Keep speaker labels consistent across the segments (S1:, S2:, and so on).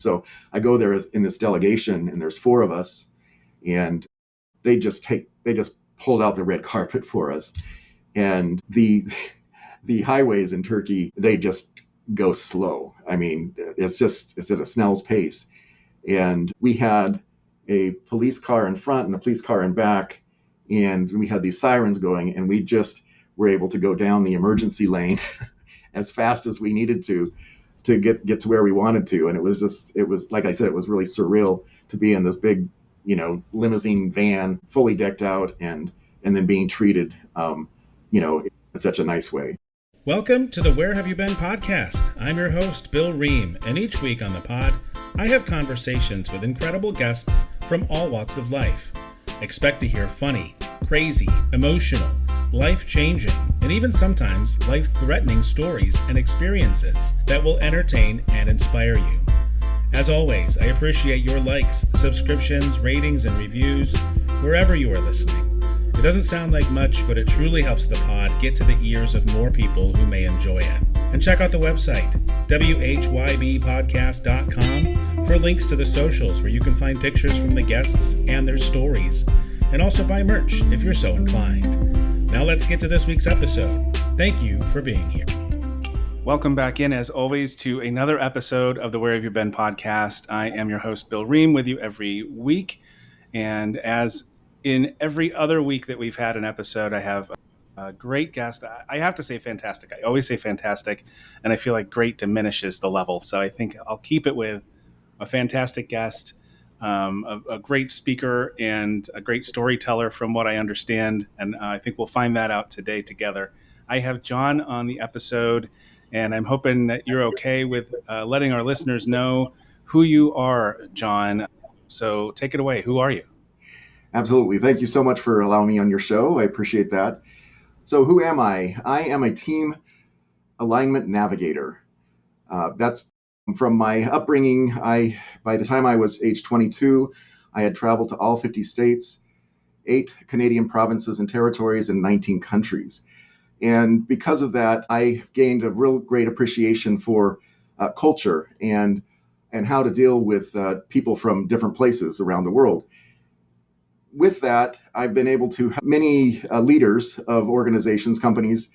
S1: So I go there in this delegation, and there's 4 of us, and they just pulled out the red carpet for us. And the highways in Turkey, they just go slow. I mean, it's at a snail's pace. And we had a police car in front and a police car in back, and we had these sirens going, and we just were able to go down the emergency lane as fast as we needed to get to where we wanted to. And it was like I said, it was really surreal to be in this big, limousine van, fully decked out, and then being treated, in such a nice way.
S2: Welcome to the Where Have You Been podcast. I'm your host, Bill Ream, and each week on the pod, I have conversations with incredible guests from all walks of life. Expect to hear funny, crazy, emotional, life-changing, and even sometimes life-threatening stories and experiences that will entertain and inspire you. As always, I appreciate your likes, subscriptions, ratings, and reviews wherever you are listening. It doesn't sound like much, but it truly helps the pod get to the ears of more people who may enjoy it. And check out the website, whybpodcast.com, for links to the socials where you can find pictures from the guests and their stories, and also buy merch if you're so inclined. Now let's get to this week's episode. Thank you for being here. Welcome back in, as always, to another episode of the Where Have You Been podcast. I am your host, Bill Ream, with you every week. And as in every other week that we've had an episode, I have a great guest. I have to say fantastic. I always say fantastic, and I feel like great diminishes the level. So I think I'll keep it with a fantastic guest, a great speaker, and a great storyteller from what I understand. And I think we'll find that out today together. I have John on the episode, and I'm hoping that you're okay with letting our listeners know who you are, John. So take it away. Who are you?
S1: Absolutely. Thank you so much for allowing me on your show. I appreciate that. So who am I? I am a team alignment navigator. That's from my upbringing. By the time I was age 22, I had traveled to all 50 states, 8 Canadian provinces and territories, and 19 countries. And because of that, I gained a real great appreciation for culture and how to deal with people from different places around the world. With that, I've been able to have many leaders of organizations, companies,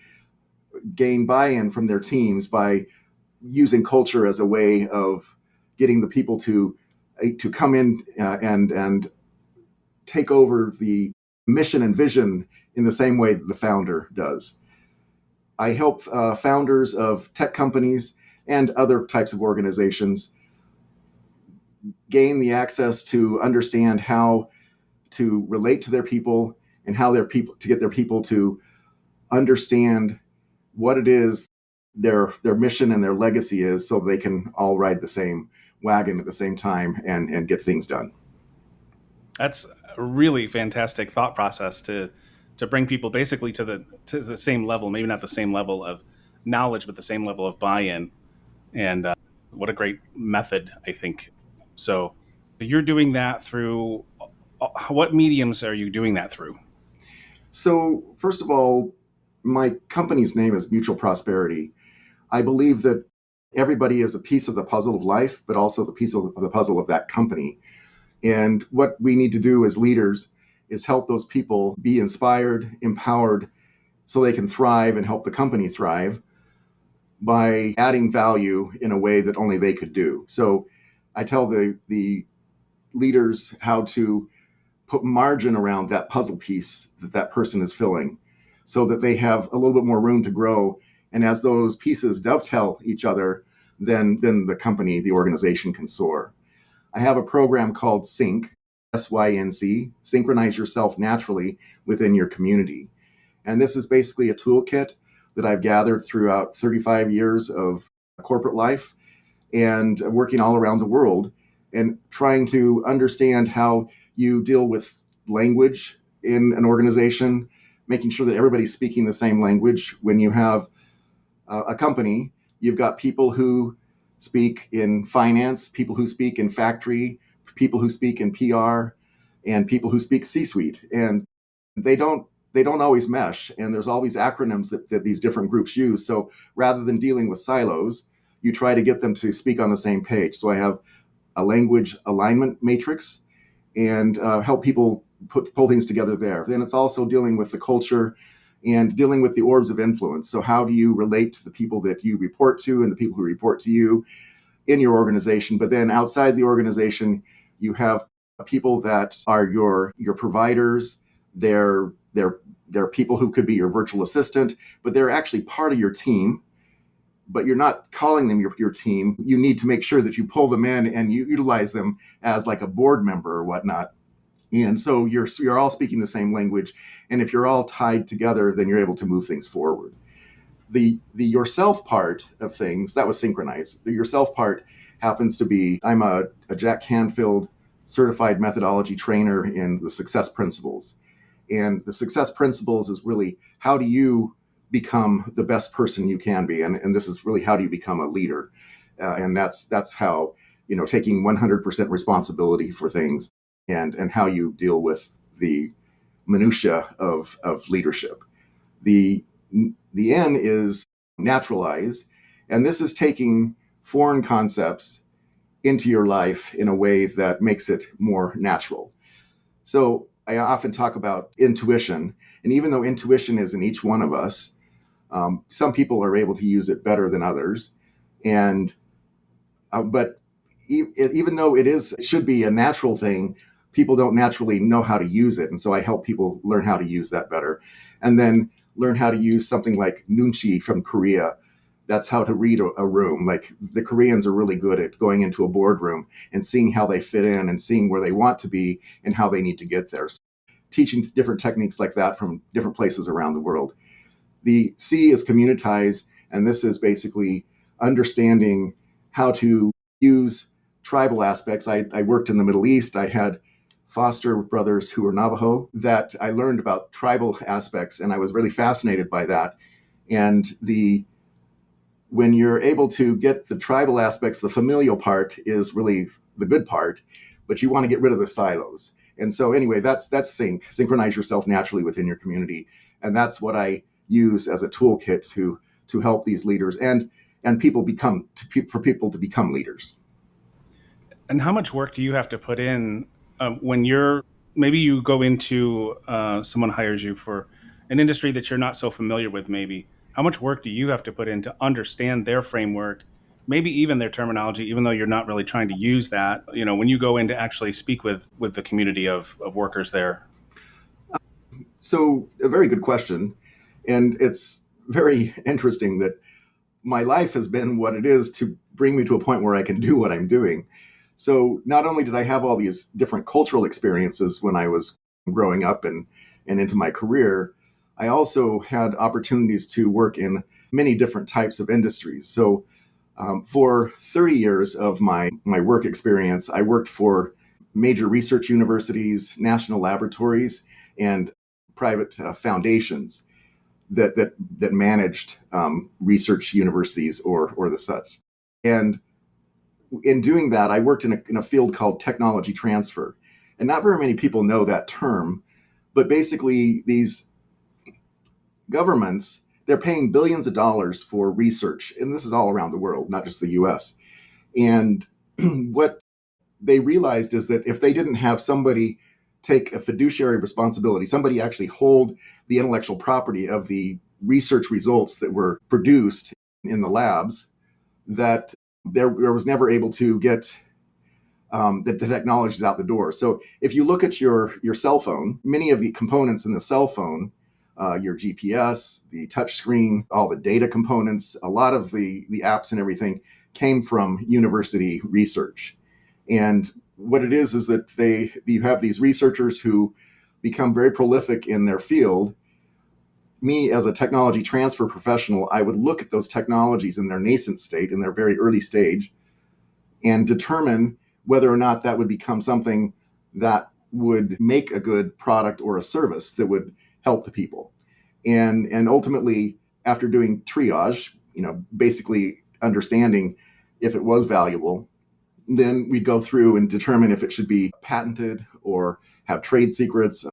S1: gain buy-in from their teams by using culture as a way of getting the people to come in and take over the mission and vision in the same way that the founder does. I help founders of tech companies and other types of organizations gain the access to understand how to relate to their people and how to get their people to understand what it is their mission and their legacy is, so they can all ride the same wagon at the same time and get things done.
S2: That's a really fantastic thought process to bring people basically to the same level, maybe not the same level of knowledge, but the same level of buy-in. And what a great method, I think. So you're doing that through, what mediums are you doing that through?
S1: So first of all, my company's name is Mutual Prosperity. I believe that everybody is a piece of the puzzle of life, but also the piece of the puzzle of that company. And what we need to do as leaders is help those people be inspired, empowered, so they can thrive and help the company thrive by adding value in a way that only they could do. So I tell the leaders how to put margin around that puzzle piece that person is filling, so that they have a little bit more room to grow. And as those pieces dovetail each other, then the company, the organization can soar. I have a program called Sync, SYNC, Synchronize Yourself Naturally Within Your Community. And this is basically a toolkit that I've gathered throughout 35 years of corporate life and working all around the world and trying to understand how you deal with language in an organization, making sure that everybody's speaking the same language. When you have a company, you've got people who speak in finance, people who speak in factory, people who speak in PR, and people who speak C-suite. And they don't always mesh. And there's all these acronyms that these different groups use. So rather than dealing with silos, you try to get them to speak on the same page. So I have a language alignment matrix and help people pull things together there. Then it's also dealing with the culture and dealing with the orbs of influence. So how do you relate to the people that you report to and the people who report to you in your organization? But then outside the organization, you have people that are your providers. They're people who could be your virtual assistant, but they're actually part of your team. But you're not calling them your team. You need to make sure that you pull them in and you utilize them as like a board member or whatnot. And so you're all speaking the same language. And if you're all tied together, then you're able to move things forward. The yourself part of things, that was synchronized. The yourself part happens to be, I'm a Jack Canfield certified methodology trainer in the success principles. And the success principles is really, how do you become the best person you can be? And this is really, how do you become a leader? And that's how, taking 100% responsibility for things and how you deal with the minutia of leadership. The N is naturalize. And this is taking foreign concepts into your life in a way that makes it more natural. So I often talk about intuition. And even though intuition is in each one of us, some people are able to use it better than others. But even though it should be a natural thing, people don't naturally know how to use it. And so I help people learn how to use that better. And then learn how to use something like Nunchi from Korea. That's how to read a room. Like, the Koreans are really good at going into a boardroom and seeing how they fit in and seeing where they want to be and how they need to get there. So teaching different techniques like that from different places around the world. The C is communitize, and this is basically understanding how to use tribal aspects. I worked in the Middle East. I had foster brothers who were Navajo that I learned about tribal aspects, and I was really fascinated by that. And when you're able to get the tribal aspects, the familial part is really the good part, but you want to get rid of the silos. And so anyway, that's synchronize yourself naturally within your community. And that's what I use as a toolkit to help these leaders and people for people to become leaders.
S2: And how much work do you have to put in when maybe you go into someone hires you for an industry that you're not so familiar with? Maybe how much work do you have to put in to understand their framework, maybe even their terminology, even though you're not really trying to use that? When you go in to actually speak with the community of workers there.
S1: So, a very good question, and it's very interesting that my life has been what it is to bring me to a point where I can do what I'm doing. So not only did I have all these different cultural experiences when I was growing up and into my career, I also had opportunities to work in many different types of industries. So for 30 years of my work experience, I worked for major research universities, national laboratories, and private foundations that managed research universities or the such. And in doing that, I worked in a field called technology transfer. And not very many people know that term, but basically these governments, they're paying billions of dollars for research. And this is all around the world, not just the US. And what they realized is that if they didn't have somebody take a fiduciary responsibility, somebody actually hold the intellectual property of the research results that were produced in the labs, that there was never able to get the technologies out the door. So if you look at your cell phone, many of the components in the cell phone, your GPS, the touch screen, all the data components, a lot of the apps and everything came from university research. And what it is that you have these researchers who become very prolific in their field. Me, as a technology transfer professional, I would look at those technologies in their nascent state, in their very early stage, and determine whether or not that would become something that would make a good product or a service that would help the people. And ultimately, after doing triage, basically understanding if it was valuable, then we'd go through and determine if it should be patented or have trade secrets,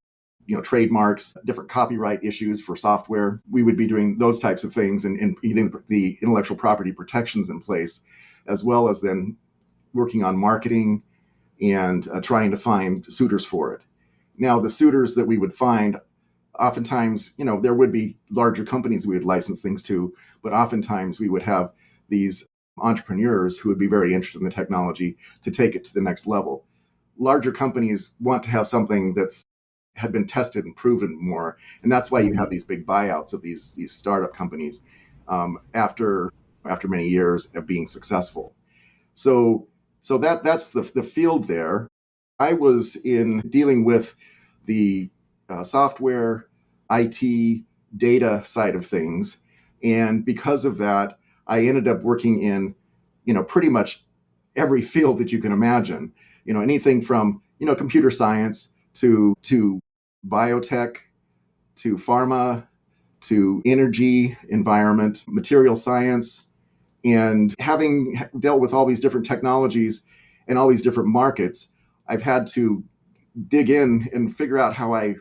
S1: trademarks, different copyright issues for software. We would be doing those types of things and getting the intellectual property protections in place, as well as then working on marketing and trying to find suitors for it. Now, the suitors that we would find, oftentimes, there would be larger companies we would license things to, but oftentimes we would have these entrepreneurs who would be very interested in the technology to take it to the next level. Larger companies want to have something that's had been tested and proven more, and that's why you have these big buyouts of these startup companies after many years of being successful. So that's the field there. I was in dealing with the software, IT, data side of things, and because of that, I ended up working in, pretty much every field that you can imagine. Anything from computer science to biotech to pharma to energy, environment, material science, and having dealt with all these different technologies and all these different markets, I've had to dig in and figure out how I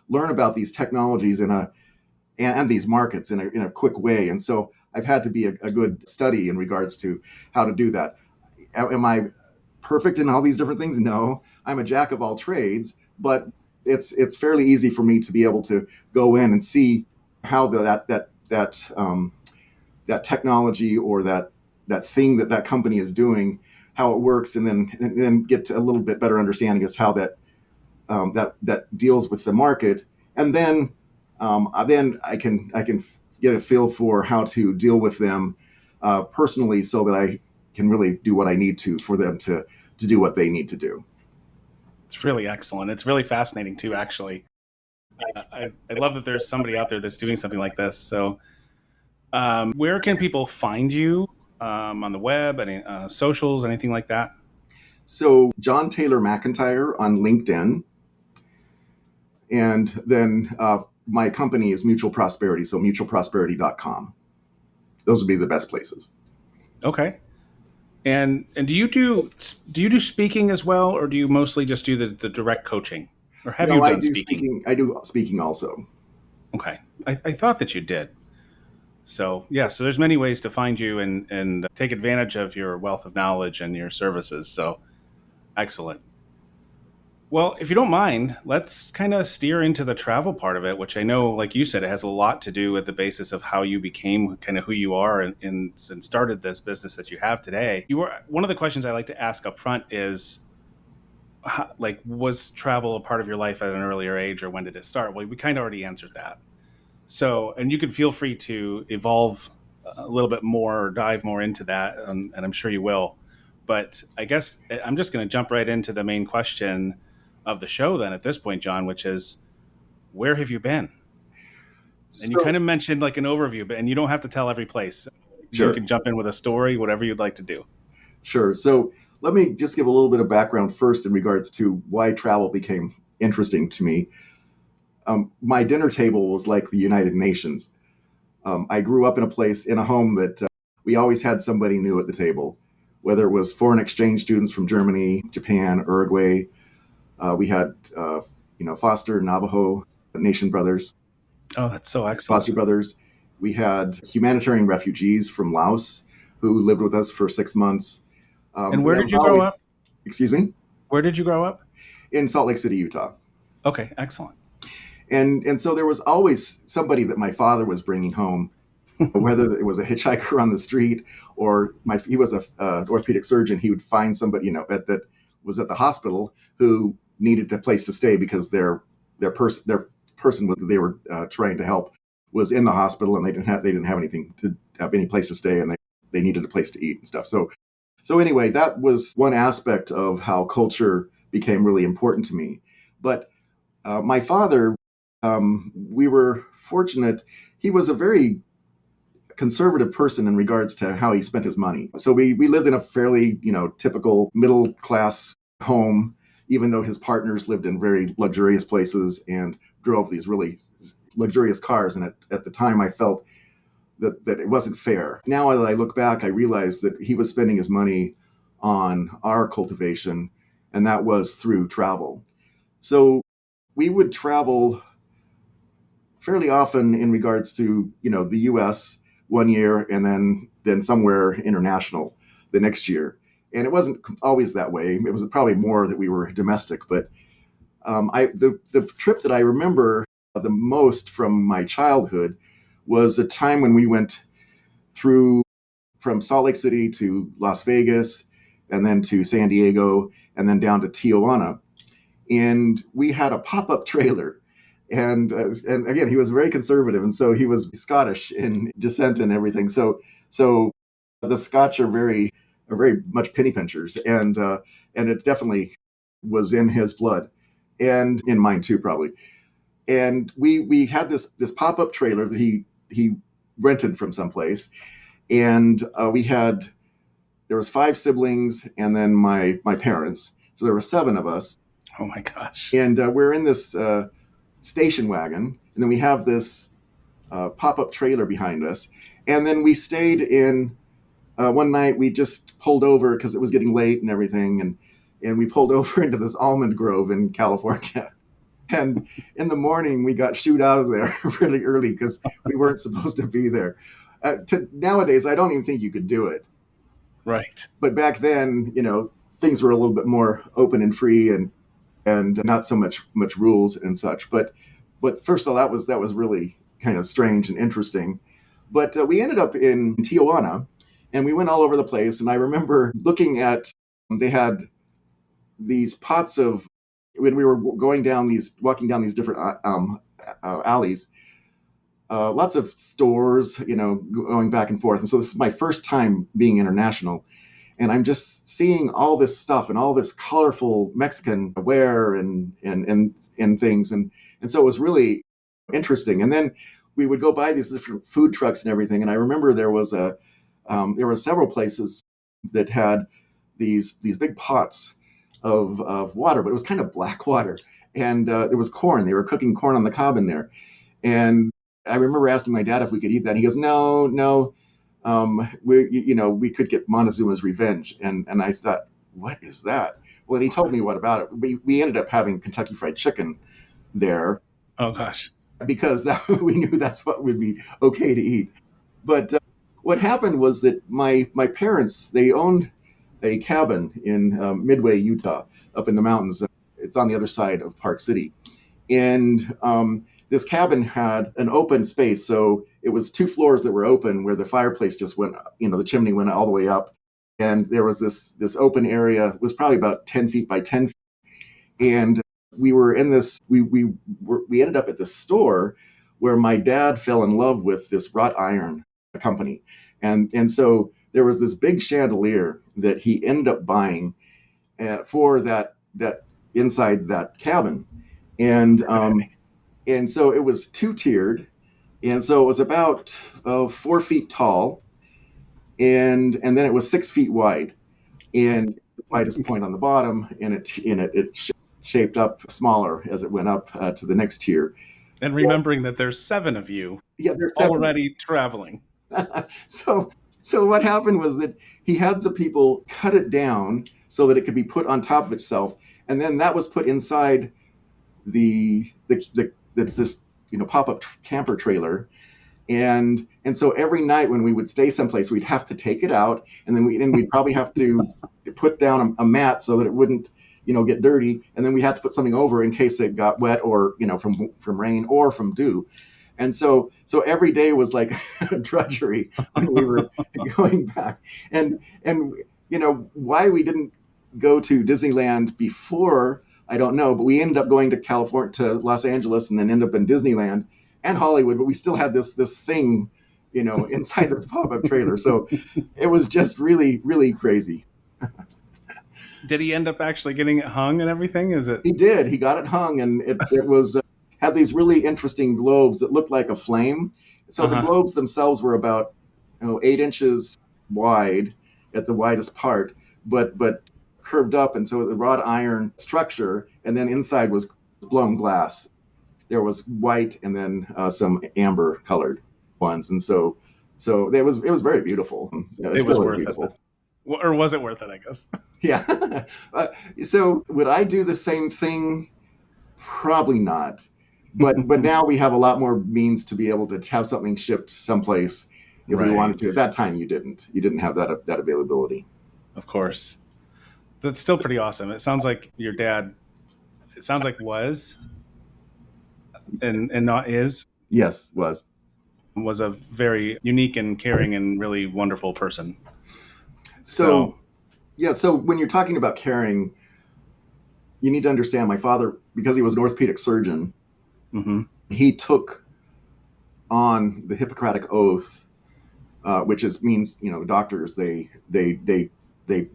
S1: learn about these technologies and these markets in a quick way. And so I've had to be a good study in regards to how to do that. Am I perfect in all these different things? No, I'm a jack of all trades, but it's fairly easy for me to be able to go in and see how that technology or that thing that company is doing, how it works, and then get to a little bit better understanding as how that deals with the market, and then I can get a feel for how to deal with them personally, so that I can really do what I need to for them to do what they need to do.
S2: It's really excellent. It's really fascinating too, actually. I love that there's somebody out there that's doing something like this. So, where can people find you on the web, any socials, anything like that?
S1: So John Taylor McEntire on LinkedIn, and then my company is Mutual Prosperity, so mutualprosperity.com. Those would be the best places.
S2: Okay. And do you do speaking as well, or do you mostly just do the direct coaching, or have you
S1: No, I
S2: done
S1: do
S2: speaking?
S1: speaking. I do speaking also.
S2: Okay, I thought that you did. So yeah, so there's many ways to find you and take advantage of your wealth of knowledge and your services. So excellent. Well, if you don't mind, let's kind of steer into the travel part of it, which I know, like you said, it has a lot to do with the basis of how you became kind of who you are and started this business that you have today. You were one of the questions I like to ask up front is, like, was travel a part of your life at an earlier age, or when did it start? Well, we kind of already answered that. So, and you could feel free to evolve a little bit more or dive more into that, and I'm sure you will. But I guess I'm just going to jump right into the main question of the show then at this point, John, which is, where have you been? And you kind
S1: So
S2: of mentioned like an overview, and you don't have to tell every place. You
S1: sure,
S2: can jump in with a story, whatever you'd like to do.
S1: sure. So let me just give a little bit of background first in regards to why travel became interesting to me. My dinner table was like the United Nations. I grew up in a home that we always had somebody new at the table, whether it was foreign exchange students from Germany, Japan, Uruguay. We had, Foster Navajo Nation brothers,
S2: Oh, that's so
S1: Foster
S2: excellent.
S1: brothers. We had humanitarian refugees from Laos who lived with us for 6 months.
S2: And where
S1: There
S2: did
S1: was
S2: you grow up?
S1: always, excuse me,
S2: Where did you grow up?
S1: in Salt Lake City, Utah.
S2: Okay, excellent.
S1: And so there was always somebody that my father was bringing home, whether it was a hitchhiker on the street or he was a orthopedic surgeon. He would find somebody, that was at the hospital who needed a place to stay because their person they were trying to help was in the hospital, and they didn't have anything to have any place to stay, and they needed a place to eat and stuff. So anyway, that was one aspect of how culture became really important to me. But my father, we were fortunate. He was a very conservative person in regards to how he spent his money. So we lived in a fairly, typical middle class home, even though his partners lived in very luxurious places and drove these really luxurious cars. And at the time, I felt that it wasn't fair. Now, as I look back, I realize that he was spending his money on our cultivation, and that was through travel. So we would travel fairly often in regards to the U.S. one year, and then somewhere international the next year. And it wasn't always that way. It was probably more that we were domestic. But the trip that I remember the most from my childhood was a time when we went through from Salt Lake City to Las Vegas, and then to San Diego, and then down to Tijuana. And we had a pop-up trailer. And again, he was very conservative, and so he was Scottish in descent and everything. So the Scotch are very much penny pinchers, and it definitely was in his blood, and in mine too, probably. And we had this pop-up trailer that he rented from someplace, and there was 5 siblings, and then my parents, so there were 7 of us.
S2: Oh my gosh.
S1: And we're in this station wagon, and then we have this pop-up trailer behind us. And then we stayed in one night. We just pulled over because it was getting late and everything, and we pulled over into this almond grove in California. And in the morning, we got shooed out of there really early because we weren't supposed to be there. Nowadays, I don't even think you could do it.
S2: Right.
S1: But back then, things were a little bit more open and free, and not so much rules and such. But first of all, that was really kind of strange and interesting. But we ended up in Tijuana, and we went all over the place. And I remember looking at, they had these pots of, when we were walking down these different alleys, lots of stores, going back and forth. And so this is my first time being international. And I'm just seeing all this stuff and all this colorful Mexican wear and things. And so it was really interesting. And then we would go by these different food trucks and everything. And I remember there were several places that had these big pots of water, but it was kind of black water. And there was corn. They were cooking corn on the cob in there. And I remember asking my dad if we could eat that. And he goes, no. We could get Montezuma's Revenge. And I thought, what is that? Well, and he told me what about it. We ended up having Kentucky Fried Chicken there.
S2: Oh, gosh.
S1: Because we knew that's what would be okay to eat. But what happened was that my parents, they owned a cabin in Midway, Utah, up in the mountains. It's on the other side of Park City. And this cabin had an open space. So it was 2 floors that were open where the fireplace just went, the chimney went all the way up. And there was this open area. It was probably about 10 feet by 10 feet. And we were in this, we ended up at this store where my dad fell in love with this wrought iron company. And so there was this big chandelier that he ended up buying for that inside that cabin. And so it was 2-tiered. And so it was about 4 feet tall. And then it was 6 feet wide. And the widest point on the bottom, and it shaped up smaller as it went up to the next tier.
S2: And remembering that there's 7 of you
S1: there's 7.
S2: Already traveling.
S1: So what happened was that he had the people cut it down so that it could be put on top of itself. And then that was put inside this pop-up camper trailer. And so every night when we would stay someplace, we'd have to take it out, and then we'd probably have to put down a mat so that it wouldn't, get dirty. And then we had to put something over in case it got wet or, from rain or from dew. And so every day was like drudgery when we were going back. And why we didn't go to Disneyland before, I don't know, but we ended up going to California, to Los Angeles, and then ended up in Disneyland and Hollywood, but we still had this thing, inside this pop-up trailer. So it was just really, really crazy.
S2: Did he end up actually getting it hung and everything?
S1: He did. He got it hung, and it was had these really interesting globes that looked like a flame. So the globes themselves were about 8 inches wide at the widest part, but curved up, and so the wrought iron structure, and then inside was blown glass. There was white and then some amber colored ones, and so it was very beautiful.
S2: It was worth it. Or was it worth it, I guess?
S1: Yeah. So would I do the same thing? Probably not. But now we have a lot more means to be able to have something shipped someplace if we wanted to. At that time, you didn't have that availability.
S2: Of course. That's still pretty awesome. It sounds like your dad. It sounds like and not is
S1: Yes,
S2: was a very unique and caring and really wonderful person. So,
S1: so yeah. So when you're talking about caring, you need to understand my father, because he was an orthopedic surgeon.
S2: hmm
S1: He took on the Hippocratic oath, which is means, doctors, they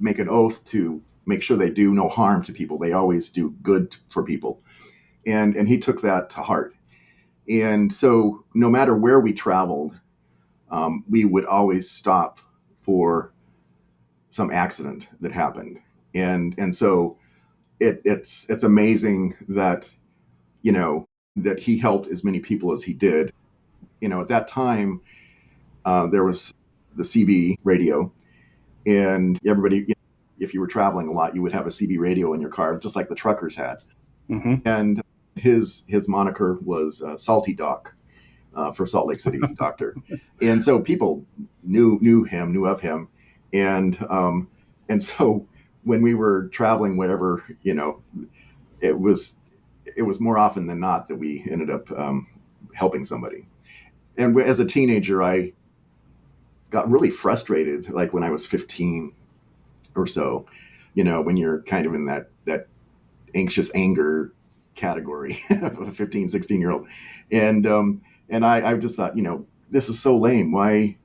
S1: make an oath to make sure they do no harm to people. They always do good for people, and he took that to heart. And so no matter where we traveled, we would always stop for some accident that happened. And so it's amazing that, you know that he helped as many people as he did. At that time, there was the CB radio, and everybody, if you were traveling a lot, you would have a CB radio in your car, just like the truckers had.
S2: hmm
S1: And his moniker was Salty Doc, for Salt Lake City doctor. And so people knew of him, and so when we were traveling, whatever, it was it was more often than not that we ended up helping somebody. And as a teenager, I got really frustrated, like when I was 15 or so, when you're kind of in that anxious anger category of a 15, 16-year old. And I just thought, this is so lame. Why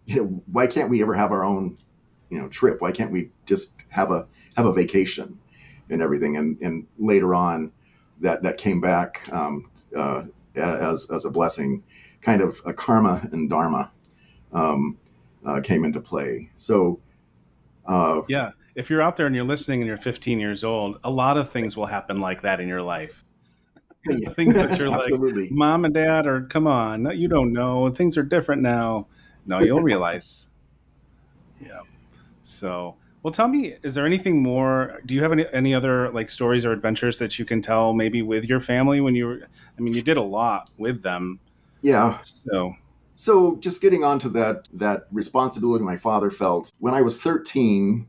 S1: can't we ever have our own, trip? Why can't we just have a vacation and everything? And later on, that came back, as a blessing, kind of a karma and dharma, um, came into play. So, uh,
S2: yeah. If you're out there and you're listening and you're 15 years old, a lot of things will happen like that in your life. Things that you're like,
S1: absolutely.
S2: mom and dad, or come on, no, you don't know. Things are different now. No, you'll realize. Yeah. So, well, tell me, is there anything more? Do you have any other like stories or adventures that you can tell maybe with your family when you were? I mean, you did a lot with them.
S1: Yeah.
S2: So,
S1: So just getting on to that responsibility my father felt when I was 13.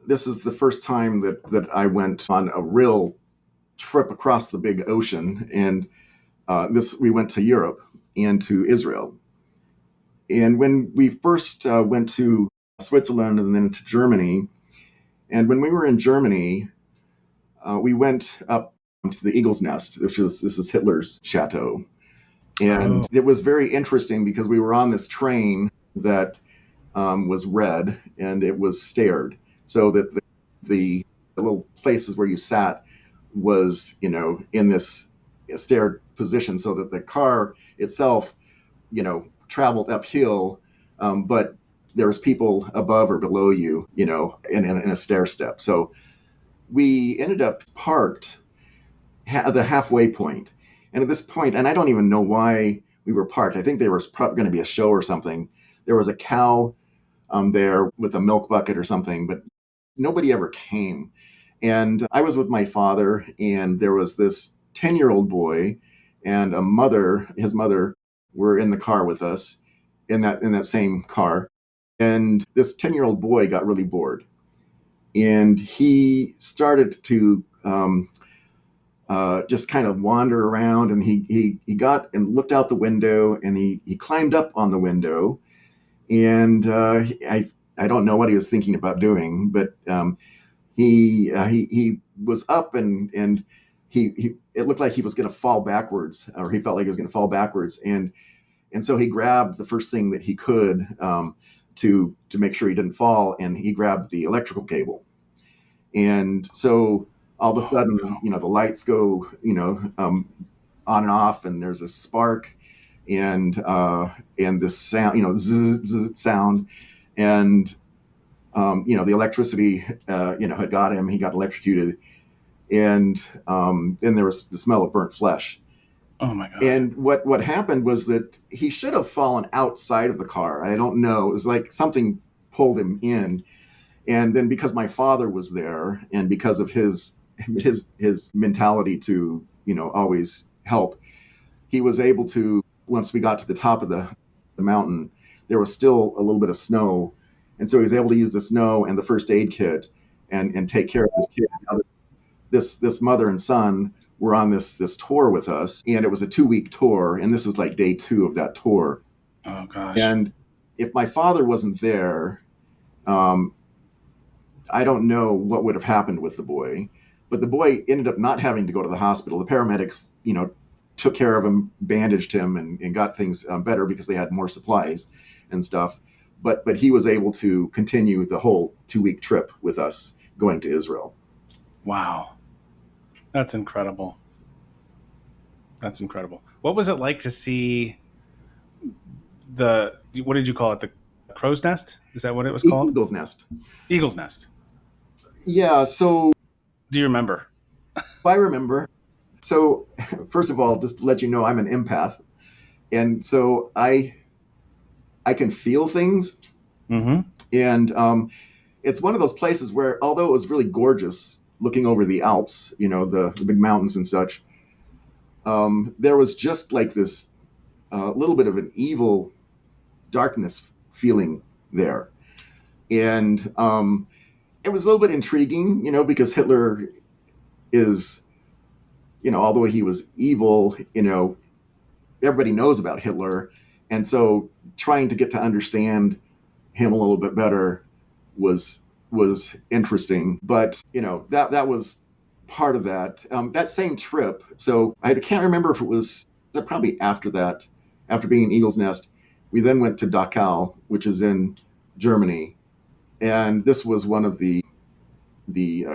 S1: This is the first time that I went on a real trip across the big ocean, and this we went to Europe and to Israel. And when we first went to Switzerland and then to Germany, and when we were in Germany, we went up to the Eagle's Nest, which is this is Hitler's chateau.
S2: oh,
S1: And it was very interesting because we were on this train that was red and it was staired, so that the little places where you sat was, in this staired position, so that the car itself, traveled uphill, but there was people above or below you, in a stair step. So we ended up parked at the halfway point. And at this point, and I don't even know why we were parked. I think there was probably going to be a show or something. There was a cow there with a milk bucket or something, but nobody ever came. And I was with my father, and there was this 10-year-old boy and his mother were in the car with us, in that same car. And this 10-year-old boy got really bored, and he started to just kind of wander around, and he got and looked out the window, and he climbed up on the window, and I don't know what he was thinking about doing, but he was up, and he it looked like he was going to fall backwards, or he felt like he was going to fall backwards, and so he grabbed the first thing that he could, to make sure he didn't fall, and he grabbed the electrical cable. And so all of a
S2: oh
S1: sudden,
S2: no.
S1: the lights go, on and off, and there's a spark, and this sound, zzz, zzz sound, and the electricity, had got him. He got electrocuted, and then there was the smell of burnt flesh.
S2: Oh my God.
S1: And what happened was that he should have fallen outside of the car. I don't know. It was like something pulled him in, and then because my father was there, and because of his mentality to, always help, he was able to, once we got to the top of the mountain, there was still a little bit of snow, And so he was able to use the snow and the first aid kit and take care of this kid. Now, this mother and son were on this tour with us, and it was a 2-week tour, and this was like day 2 of that tour.
S2: Oh gosh.
S1: And if my father wasn't there, um, I don't know what would have happened with the boy. But the boy ended up not having to go to the hospital. The paramedics, took care of him, bandaged him, and got things better because they had more supplies and stuff. But he was able to continue the whole 2-week trip with us going to Israel.
S2: Wow. That's incredible. That's incredible. What was it like to see what did you call it? The crow's nest? Is that what it was called?
S1: Eagle's Nest.
S2: Eagle's nest.
S1: Yeah, so
S2: Do you remember?
S1: I remember. So first of all, just to let you know, I'm an empath. And so I can feel things.
S2: Mm-hmm.
S1: And it's one of those places where, although it was really gorgeous looking over the Alps, the big mountains and such, there was just like this little bit of an evil darkness feeling there. And it was a little bit intriguing, because Hitler is, although he was evil, everybody knows about Hitler. And so trying to get to understand him a little bit better was interesting. But, that was part of that. That same trip. So I can't remember if it was probably after that, after being in Eagle's Nest, we then went to Dachau, which is in Germany. And this was one of the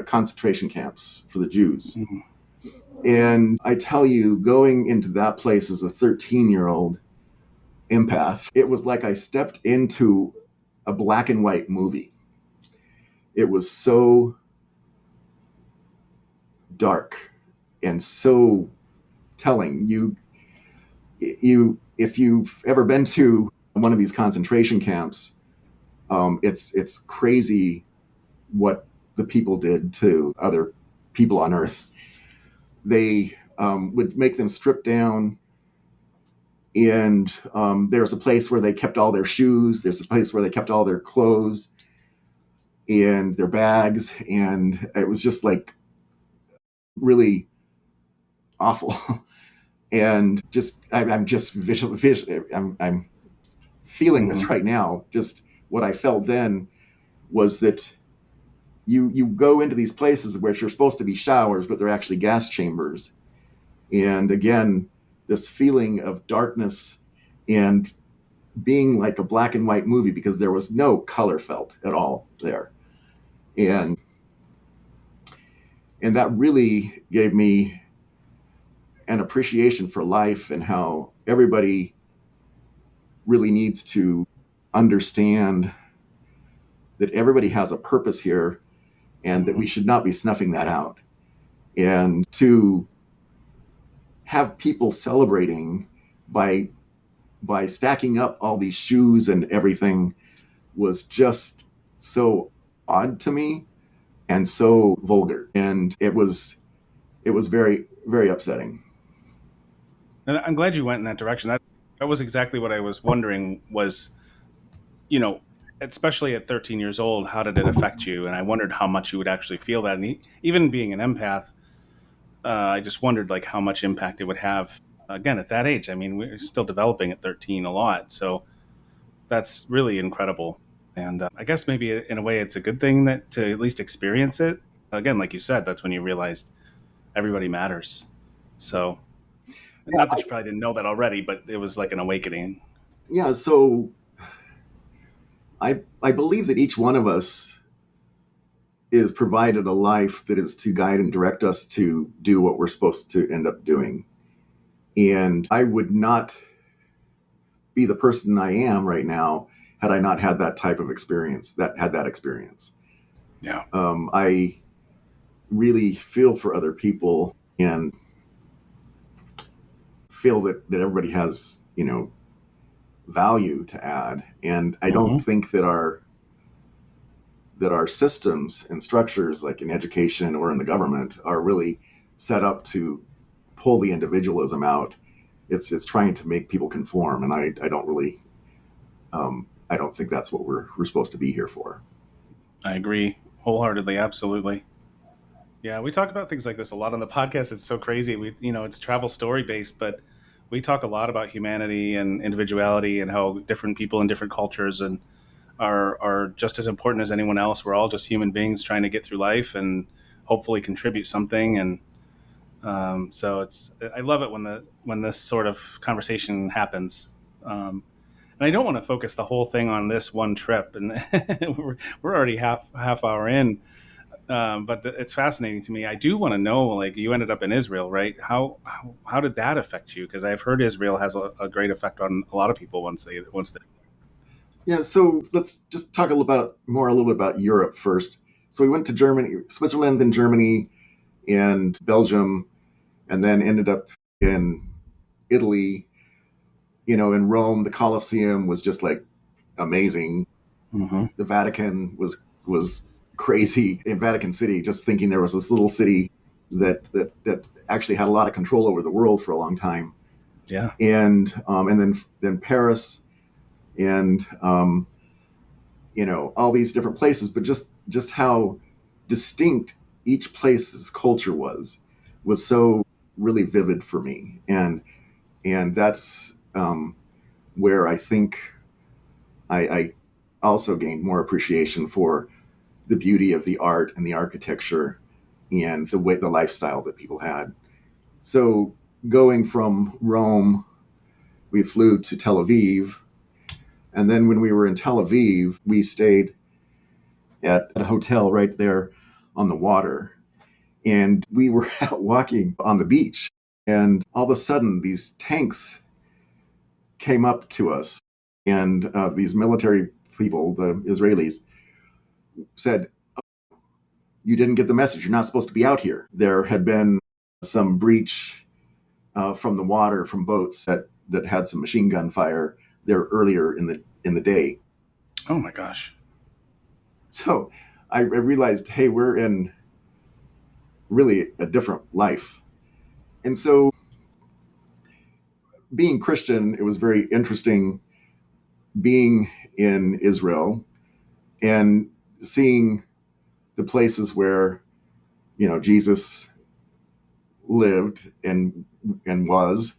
S1: concentration camps for the Jews.
S2: Mm-hmm.
S1: And I tell you, going into that place as a 13-year-old empath, it was like I stepped into a black and white movie. It was so dark and so telling. If you've ever been to one of these concentration camps, it's crazy what the people did to other people on Earth. They would make them strip down, and there's a place where they kept all their shoes. There's a place where they kept all their clothes and their bags, and it was just like really awful. And just I'm just visual. I'm feeling this right now. Just what I felt then was that you go into these places which are supposed to be showers, but they're actually gas chambers. And again, this feeling of darkness and being like a black and white movie because there was no color felt at all there. And that really gave me an appreciation for life and how everybody really needs to understand that everybody has a purpose here and that we should not be snuffing that out. And to have people celebrating by stacking up all these shoes and everything was just so odd to me and so vulgar. And it was very, very upsetting.
S2: And I'm glad you went in that direction. That was exactly what I was wondering was, especially at 13 years old, how did it affect you? And I wondered how much you would actually feel that. And even being an empath, I just wondered like how much impact it would have again at that age. I mean, we're still developing at 13 a lot. So that's really incredible. And I guess maybe in a way it's a good thing that to at least experience it. Again, like you said, that's when you realized everybody matters. So not that you probably didn't know that already, but it was like an awakening.
S1: Yeah. So I believe that each one of us is provided a life that is to guide and direct us to do what we're supposed to end up doing. And I would not be the person I am right now had I not had that type of experience, that experience.
S2: Yeah.
S1: I really feel for other people and feel that everybody has, value to add. And I don't think that our systems and structures, like in education or in the government, are really set up to pull the individualism out. It's trying to make people conform, and I don't really I don't think that's what we're supposed to be here for.
S2: I agree wholeheartedly. Absolutely. Yeah, we talk about things like this a lot on the podcast. It's so crazy. It's travel story based, but we talk a lot about humanity and individuality and how different people in different cultures and are just as important as anyone else. We're all just human beings trying to get through life and hopefully contribute something. And so I love it when this sort of conversation happens. And I don't want to focus the whole thing on this one trip, and we're already half hour in. But it's fascinating to me. I do want to know, like, you ended up in Israel, right? How did that affect you? Because I've heard Israel has a great effect on a lot of people once they.
S1: Yeah, so let's just talk a little bit about Europe first. So we went to Germany, Switzerland, then Germany, and Belgium, and then ended up in Italy. In Rome, the Colosseum was just like amazing.
S2: Mm-hmm.
S1: The Vatican was crazy in Vatican City. Just thinking there was this little city that actually had a lot of control over the world for a long time.
S2: Yeah.
S1: And then Paris, and all these different places, but just how distinct each place's culture was so really vivid for me, and that's where I think I also gained more appreciation for the beauty of the art and the architecture and the lifestyle that people had. So going from Rome, we flew to Tel Aviv, and then when we were in Tel Aviv, we stayed at a hotel right there on the water. And we were out walking on the beach, and all of a sudden, these tanks came up to us, and these military people, the Israelis, said, "You didn't get the message. You're not supposed to be out here." There had been some breach from the water from boats that had some machine gun fire there earlier in the day.
S2: Oh my gosh.
S1: So I realized, hey, we're in really a different life. And so, being Christian, it was very interesting being in Israel and seeing the places where Jesus lived and was,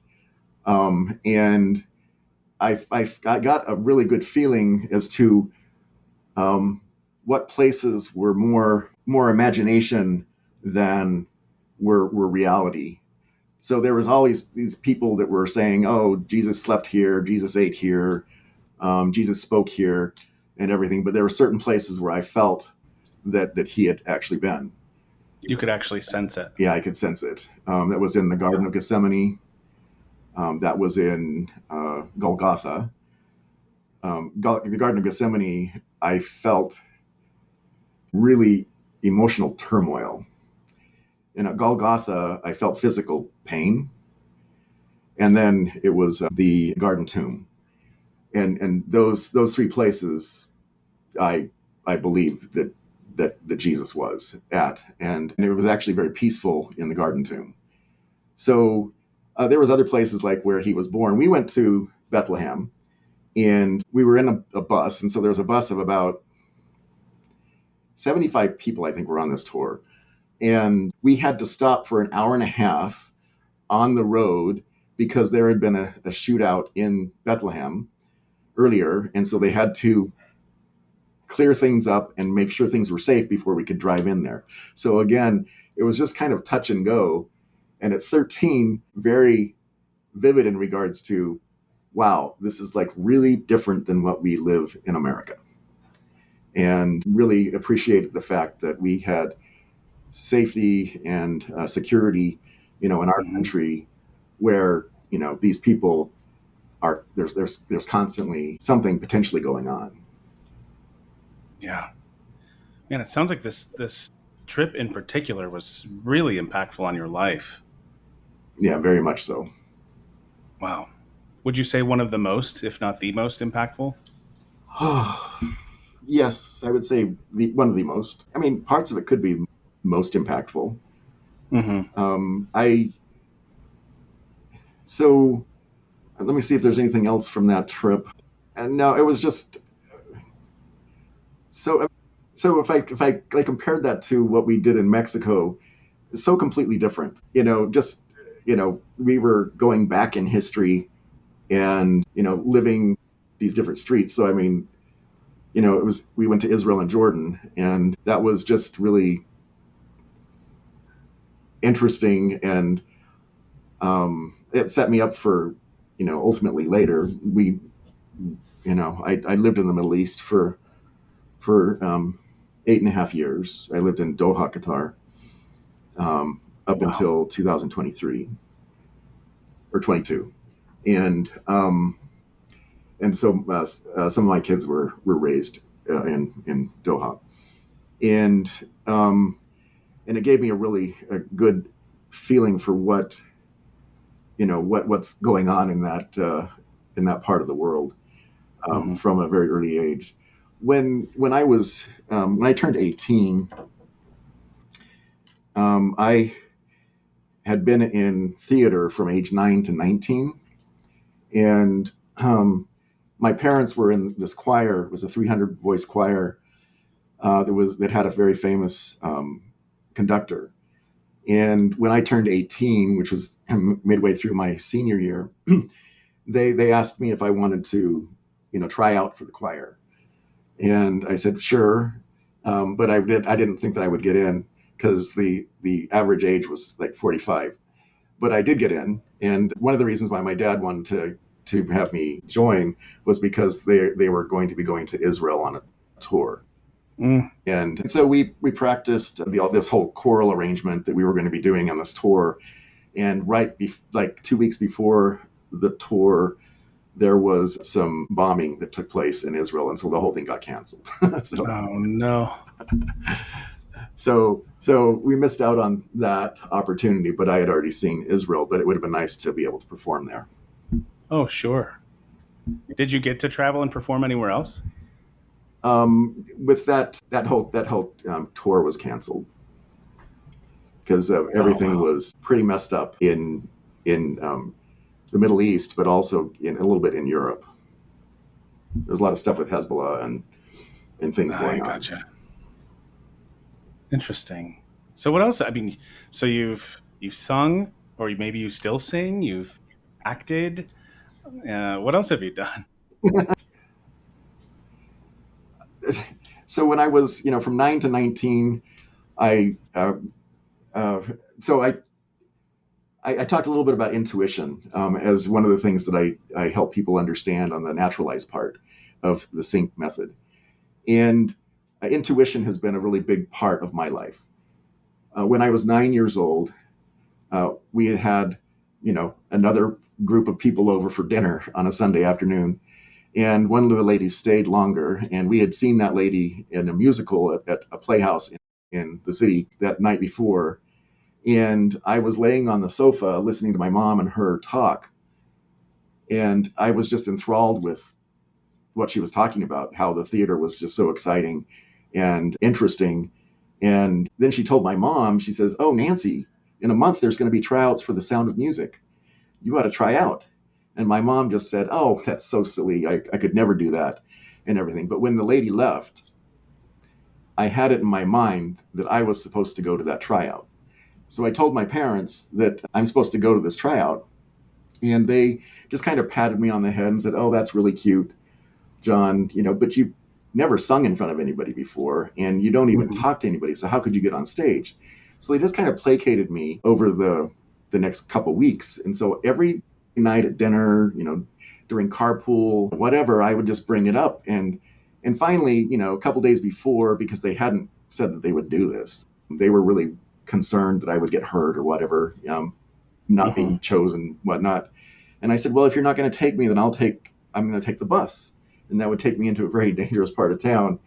S1: and I got a really good feeling as to what places were more imagination than were reality. So there was always these people that were saying, "Oh, Jesus slept here, Jesus ate here, Jesus spoke here," and everything. But there were certain places where I felt that he had actually been.
S2: You could actually sense it.
S1: Yeah, I could sense it. That was in the Garden of Gethsemane. That was in Golgotha. The Garden of Gethsemane, I felt really emotional turmoil. And at Golgotha, I felt physical pain. And then it was the Garden Tomb. And those three places, I believe that Jesus was at, and it was actually very peaceful in the Garden Tomb. So there was other places like where he was born. We went to Bethlehem, and we were in a bus, and so there was a bus of about 75 people, I think, were on this tour, and we had to stop for an hour and a half on the road because there had been a shootout in Bethlehem earlier, and so they had to clear things up and make sure things were safe before we could drive in there. So again, it was just kind of touch and go. And at 13, very vivid in regards to, wow, this is like really different than what we live in America. And really appreciated the fact that we had safety and security, in our country, where these people are there's constantly something potentially going on.
S2: Yeah. Man, it sounds like this trip in particular was really impactful on your life.
S1: Yeah, very much so.
S2: Wow. Would you say one of the most, if not the most impactful?
S1: Yes, I would say one of the most. I mean, parts of it could be most impactful.
S2: Mm-hmm.
S1: So let me see if there's anything else from that trip. And no, it was just So, so if I like compared that to what we did in Mexico, it's so completely different. Just we were going back in history and living these different streets. So I mean, it was we went to Israel and Jordan, and that was just really interesting, and it set me up for ultimately later I lived in the Middle East for 8.5 years. I lived in Doha, Qatar, up
S2: Wow.
S1: until 2023 or 22, and so some of my kids were raised in Doha, and and it gave me a good feeling for what's going on in that part of the world
S2: Hmm.
S1: from a very early age. When I turned 18, I had been in theater from age 9 to 19, and my parents were in this choir. It was a 300 voice choir that had a very famous conductor. And when I turned 18, which was midway through my senior year, they asked me if I wanted to, try out for the choir, and I said sure, but I didn't think that I would get in because the average age was like 45. But I did get in, and one of the reasons why my dad wanted to have me join was because they were going to be going to Israel on a tour.
S2: Mm.
S1: And so we practiced this whole choral arrangement that we were going to be doing on this tour. And like 2 weeks before the tour, there was some bombing that took place in Israel, and so the whole thing got canceled. so
S2: Oh no.
S1: so we missed out on that opportunity. But I had already seen Israel, but it would have been nice to be able to perform there.
S2: Oh sure. Did you get to travel and perform anywhere else?
S1: With that whole tour was canceled because
S2: Oh
S1: everything
S2: wow.
S1: was pretty messed up in the Middle East, but also in a little bit in Europe. There's a lot of stuff with Hezbollah and things
S2: I
S1: going on.
S2: gotcha. Interesting. So what else? I mean, so you've sung, or maybe you still sing. You've acted. What else have you done?
S1: So when I was from 9 to 19, I uh, so I talked a little bit about intuition as one of the things that I help people understand on the naturalized part of the sync method. And intuition has been a really big part of my life. When I was 9 years old, we had another group of people over for dinner on a Sunday afternoon. And one of the ladies stayed longer, and we had seen that lady in a musical at a playhouse in the city that night before. And I was laying on the sofa listening to my mom and her talk, and I was just enthralled with what she was talking about, how the theater was just so exciting and interesting. And then she told my mom, she says, "Oh, Nancy, in a month there's going to be tryouts for The Sound of Music. You ought to try out." And my mom just said, "Oh, that's so silly. I could never do that," and everything. But when the lady left, I had it in my mind that I was supposed to go to that tryout. So I told my parents that I'm supposed to go to this tryout. And they just kind of patted me on the head and said, "Oh, that's really cute, John, but you never sung in front of anybody before, and you don't even
S2: Hmm.
S1: talk to anybody. So how could you get on stage?" So they just kind of placated me over the next couple weeks. And so every night at dinner, during carpool, whatever, I would just bring it up. And finally, a couple days before, because they hadn't said that they would do this, they were really concerned that I would get hurt or whatever, not
S2: Hmm.
S1: being chosen, whatnot. And I said, "Well, if you're not going to take me, then I'm going to take the bus." And that would take me into a very dangerous part of town.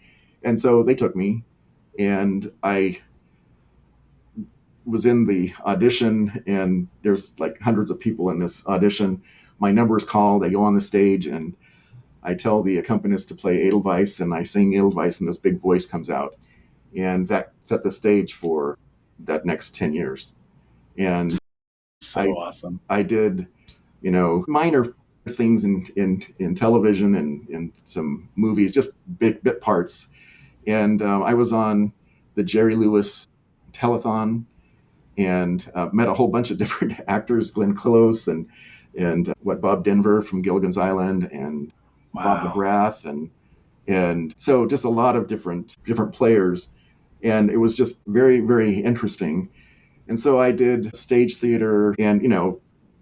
S1: And so they took me, and I was in the audition, and there's like hundreds of people in this audition. My number is called. I go on the stage, and I tell the accompanist to play Edelweiss, and I sing Edelweiss, and this big voice comes out. And that set the stage for that next 10 years. And
S2: So
S1: I,
S2: awesome.
S1: I did, minor things in television and in some movies, just bit parts. And I was on the Jerry Lewis telethon and met a whole bunch of different actors, Glenn Close and Bob Denver from Gilligan's Island and Bob
S2: Wow.
S1: McGrath and so just a lot of different players, and it was just very, very interesting. And so I did stage theater, and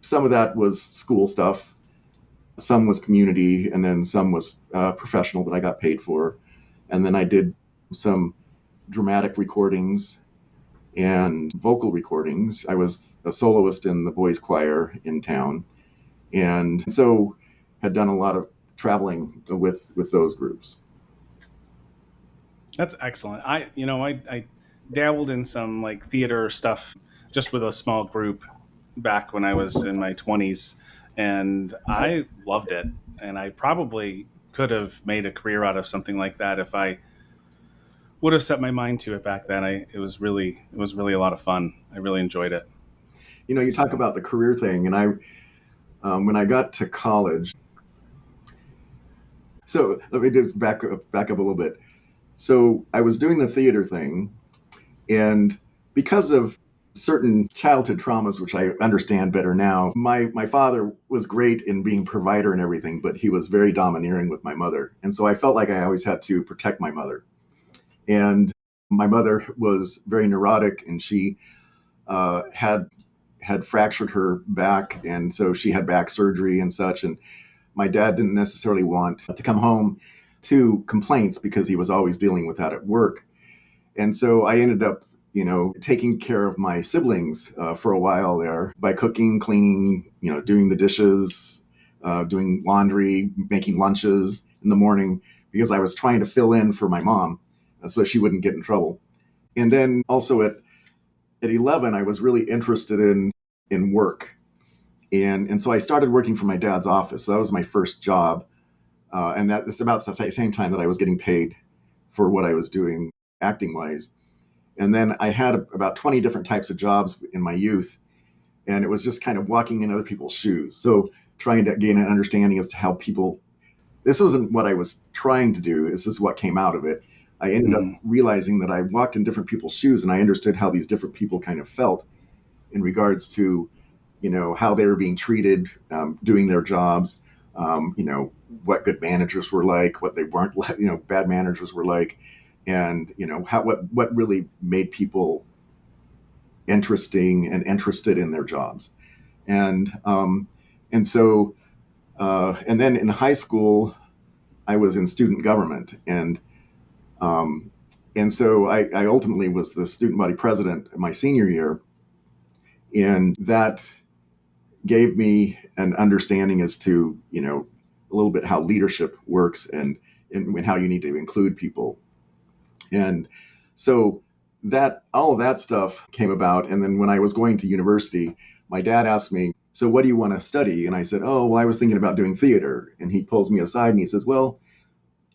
S1: some of that was school stuff, some was community, and then some was professional that I got paid for. And then I did some dramatic recordings and vocal recordings. I was a soloist in the boys' choir in town, and so had done a lot of traveling with those groups.
S2: That's excellent. I dabbled in some like theater stuff just with a small group back when I was in my 20s, and I loved it. And I probably could have made a career out of something like that if I would have set my mind to it back then. It was really a lot of fun. I really enjoyed it.
S1: You talk
S2: So,
S1: about the career thing, and when I got to college, so let me just back up a little bit. So I was doing the theater thing, and because of certain childhood traumas, which I understand better now, my father was great in being provider and everything, but he was very domineering with my mother, and so I felt like I always had to protect my mother. And my mother was very neurotic, and she had fractured her back, and so she had back surgery and such. And my dad didn't necessarily want to come home to complaints because he was always dealing with that at work. And so I ended up, taking care of my siblings for a while there by cooking, cleaning, doing the dishes, doing laundry, making lunches in the morning because I was trying to fill in for my mom so she wouldn't get in trouble. And then also at 11, I was really interested in work. And so I started working for my dad's office. So that was my first job. And that's about the same time that I was getting paid for what I was doing acting wise. And then I had about 20 different types of jobs in my youth. And it was just kind of walking in other people's shoes. So trying to gain an understanding as to how people, this wasn't what I was trying to do. This is what came out of it. I ended up
S2: mhm.
S1: realizing that I walked in different people's shoes and I understood how these different people kind of felt in regards to, how they were being treated, doing their jobs, what good managers were like, what they weren't like, bad managers were like, and what really made people interesting and interested in their jobs. And um, and so and then in high school I was in student government, um, and so I ultimately was the student body president my senior year, and that gave me an understanding as to a little bit how leadership works and how you need to include people. And so that all of that stuff came about. And then when I was going to university, my dad asked me, "So what do you want to study?" And I said, "Oh, well, I was thinking about doing theater." And he pulls me aside and he says, "Well,"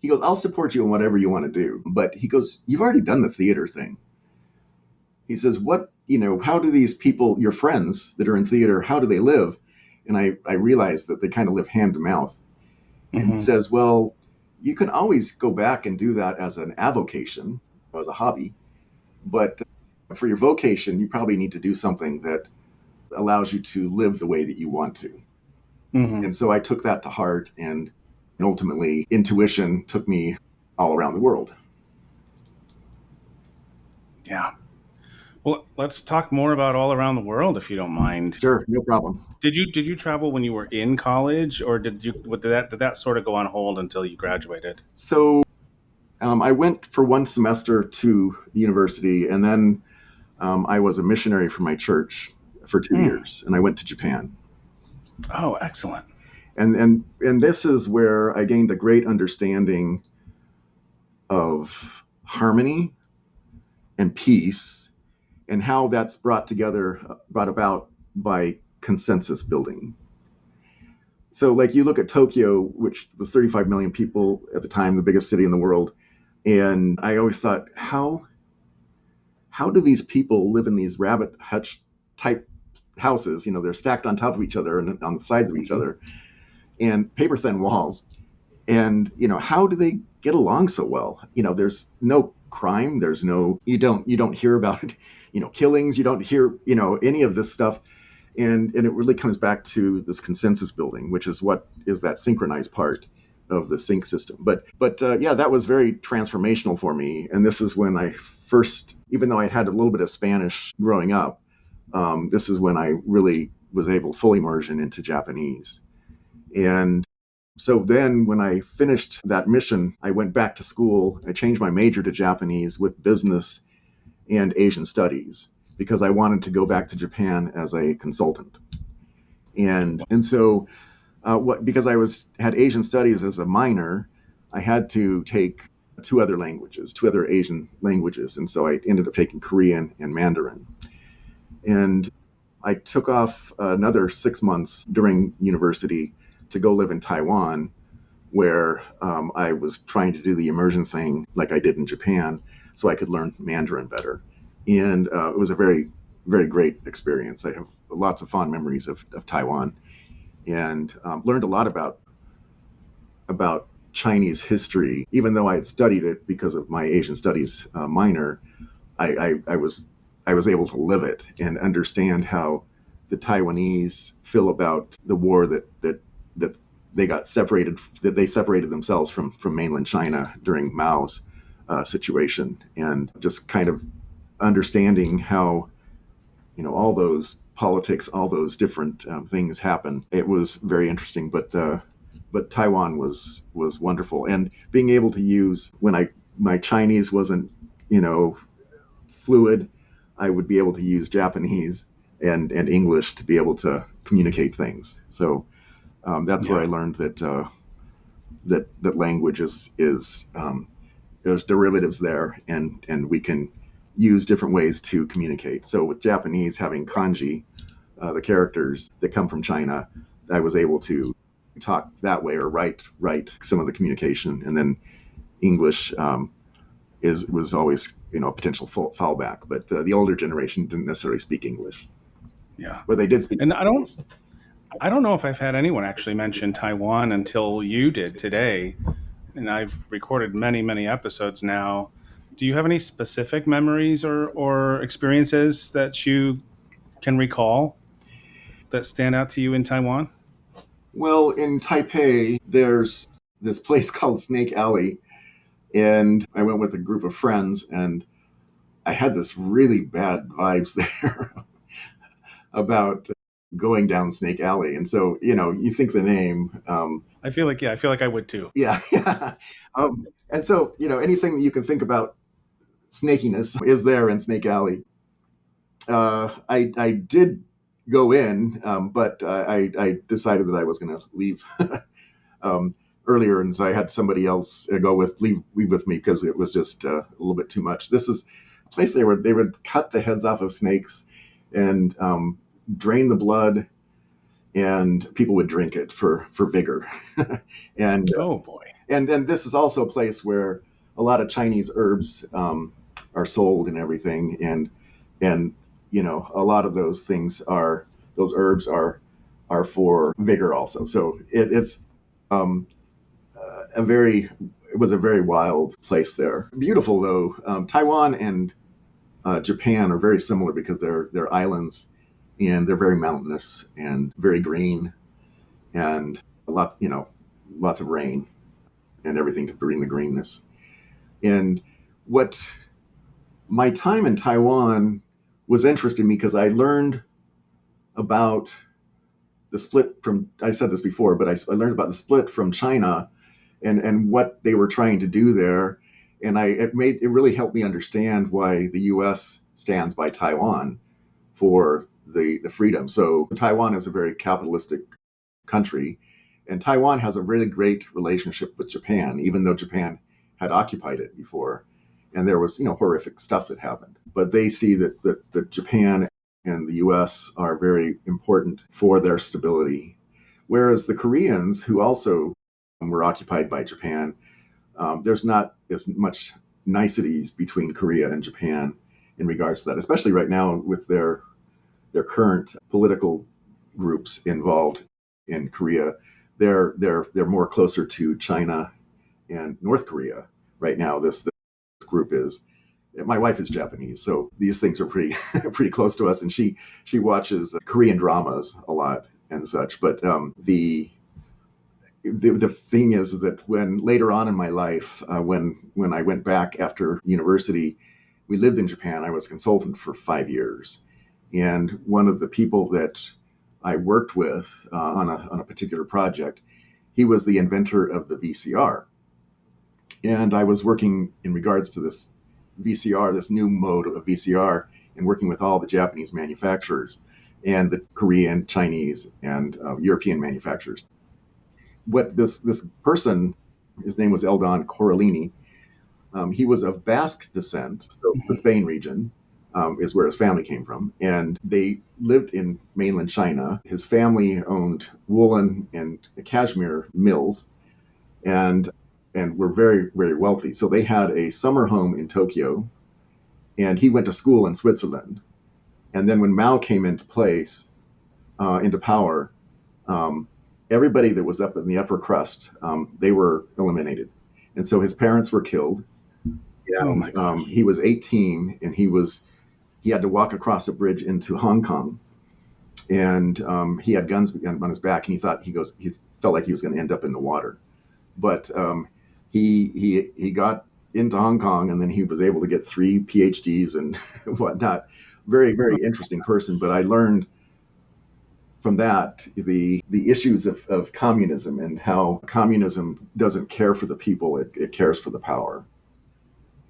S1: he goes, "I'll support you in whatever you want to do." But he goes, "You've already done the theater thing." He says, how do these people, your friends that are in theater, how do they live? And I realized that they kind of live hand to mouth. And he
S2: Mhm.
S1: says, "Well, you can always go back and do that as an avocation, as a hobby. But for your vocation, you probably need to do something that allows you to live the way that you want to."
S2: Mhm.
S1: And so I took that to heart, and ultimately, intuition took me all around the world.
S2: Yeah. Well, let's talk more about all around the world, if you don't mind.
S1: Sure, no problem.
S2: Did you travel when you were in college, or did that sort of go on hold until you graduated?
S1: So I went for one semester to the university, and then I was a missionary for my church for two
S2: Mm.
S1: years, and I went to Japan.
S2: Oh, excellent.
S1: And this is where I gained a great understanding of harmony and peace, and how that's brought about by consensus building. So, like, you look at Tokyo, which was 35 million people at the time, the biggest city in the world, and I always thought, how do these people live in these rabbit hutch type houses? They're stacked on top of each other and on the sides of each
S2: Mhm.
S1: other, and paper thin walls. And how do they get along so well. There's no crime. There's no, you don't hear about, killings. You don't hear, any of this stuff. And it really comes back to this consensus building, which is what is that synchronized part of the sync system. But yeah, that was very transformational for me. And this is when I first, even though I had a little bit of Spanish growing up, this is when I really was able to full immersion into Japanese. And so then when I finished that mission, I went back to school. I changed my major to Japanese with business and Asian studies because I wanted to go back to Japan as a consultant. And so because I had Asian studies as a minor, I had to take two other Asian languages. And so I ended up taking Korean and Mandarin. And I took off another 6 months during university to go live in Taiwan, where I was trying to do the immersion thing like I did in Japan so I could learn Mandarin better. And it was a very, very great experience. I have lots of fond memories of Taiwan, and learned a lot about Chinese history. Even though I had studied it because of my Asian studies minor, I was able to live it and understand how the Taiwanese feel about the war that they got separated, that they separated themselves from mainland China during Mao's situation, and just kind of understanding how all those politics, all those different things happen. It was very interesting, but Taiwan was wonderful, and being able to use when my Chinese wasn't fluid, I would be able to use Japanese and English to be able to communicate things. So that's where I learned that language is there's derivatives there, and we can use different ways to communicate. So with Japanese having kanji, the characters that come from China, I was able to talk that way or write some of the communication, and then English was always a potential fallback. But the older generation didn't necessarily speak English.
S2: Yeah,
S1: but they did speak.
S2: And I don't know if I've had anyone actually mention Taiwan until you did today. And I've recorded many, many episodes now. Do you have any specific memories or experiences that you can recall that stand out to you in Taiwan?
S1: Well, in Taipei, there's this place called Snake Alley, and I went with a group of friends, and I had this really bad vibes there about going down Snake Alley. And so, you think the name.
S2: I feel like I would too.
S1: Yeah. Yeah. And so, anything that you can think about snakiness is there in Snake Alley. I did go in, but I decided that I was going to leave earlier, and so I had somebody else leave with me because it was just a little bit too much. This is a place they would cut the heads off of snakes and drain the blood, and people would drink it for vigor. And
S2: oh boy!
S1: And then this is also a place where a lot of Chinese herbs are sold and everything, and a lot of those herbs are for vigor also. So it's it was a very wild place there. Beautiful though. Taiwan and Japan are very similar because they're islands, and they're very mountainous and very green, and lots of rain and everything to bring the greenness. And what my time in Taiwan was interesting because I learned about the split from, I said this before, but I learned about the split from China and what they were trying to do there. And it really helped me understand why the U.S. stands by Taiwan for the freedom. So Taiwan is a very capitalistic country, and Taiwan has a really great relationship with Japan, even though Japan had occupied it before. And there was, horrific stuff that happened. But they see that Japan and the U.S. are very important for their stability. Whereas the Koreans, who also were occupied by Japan, there's not as much niceties between Korea and Japan in regards to that, especially right now with their current political groups involved in Korea. They're more closer to China and North Korea right now. This group is. My wife is Japanese, so these things are pretty pretty close to us, and she watches Korean dramas a lot and such. But the thing is that when later on in my life, when I went back after university, we lived in Japan. I was a consultant for 5 years, and one of the people that I worked with on a particular project, he was the inventor of the VCR, and I was working in regards to this VCR, this new mode of VCR, and working with all the Japanese manufacturers and the Korean, Chinese, and European manufacturers. What this person, his name was Eldon Coralini. He was of Basque descent, so the Spain region is where his family came from, and they lived in mainland China. His family owned woolen and cashmere mills, and were very, very wealthy. So they had a summer home in Tokyo, and he went to school in Switzerland. And then when Mao came into place, into power, everybody that was up in the upper crust, they were eliminated. And so his parents were killed.
S2: Oh my gosh.
S1: He was 18, and he had to walk across a bridge into Hong Kong, and he had guns on his back, and he felt like he was going to end up in the water, but he got into Hong Kong, and then he was able to get 3 PhDs and whatnot. Very, very interesting person. But I learned from that the issues of communism, and how communism doesn't care for the people; it cares for the power.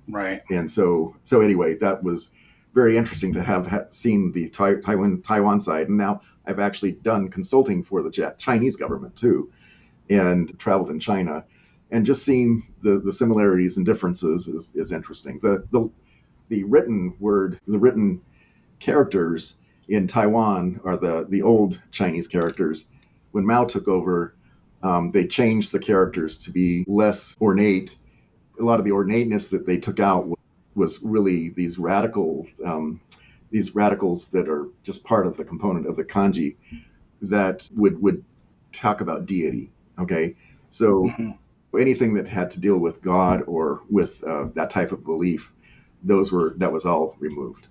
S2: Right.
S1: And so anyway, that was very interesting to have seen the Taiwan side. And now I've actually done consulting for the Chinese government too, and traveled in China, and just seeing the similarities and differences is interesting. The written word, the written characters in Taiwan are the old Chinese characters. When Mao took over, they changed the characters to be less ornate. A lot of the ornateness that they took out was really these radicals that are just part of the component of the kanji that would talk about deity. Okay, so anything that had to deal with God or with that type of belief, that was all removed.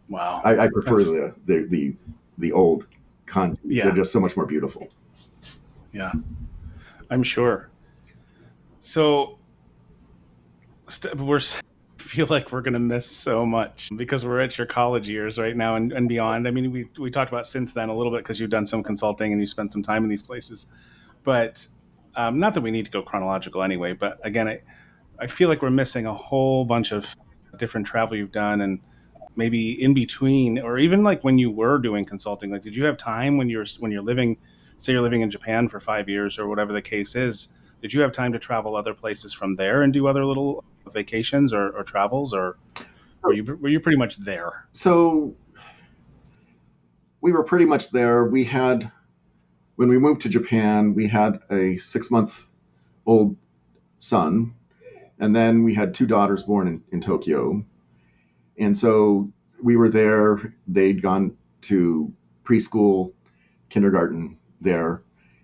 S2: Wow.
S1: I prefer the old kanji.
S2: Yeah.
S1: They're just so much more beautiful.
S2: Yeah, I'm sure. So feel like we're going to miss so much because we're at your college years right now and beyond. I mean, we talked about since then a little bit because you've done some consulting and you spent some time in these places, but not that we need to go chronological anyway. But again, I feel like we're missing a whole bunch of different travel you've done, and maybe in between, or even like when you were doing consulting, like did you have time when you're living, say you're living in Japan for 5 years or whatever the case is, did you have time to travel other places from there and do other little vacations or travels, or were you pretty much there?
S1: So we were pretty much there. When we moved to Japan, we had a 6-month-old son, and then we had 2 daughters born in Tokyo. And so we were there. They'd gone to preschool, kindergarten there,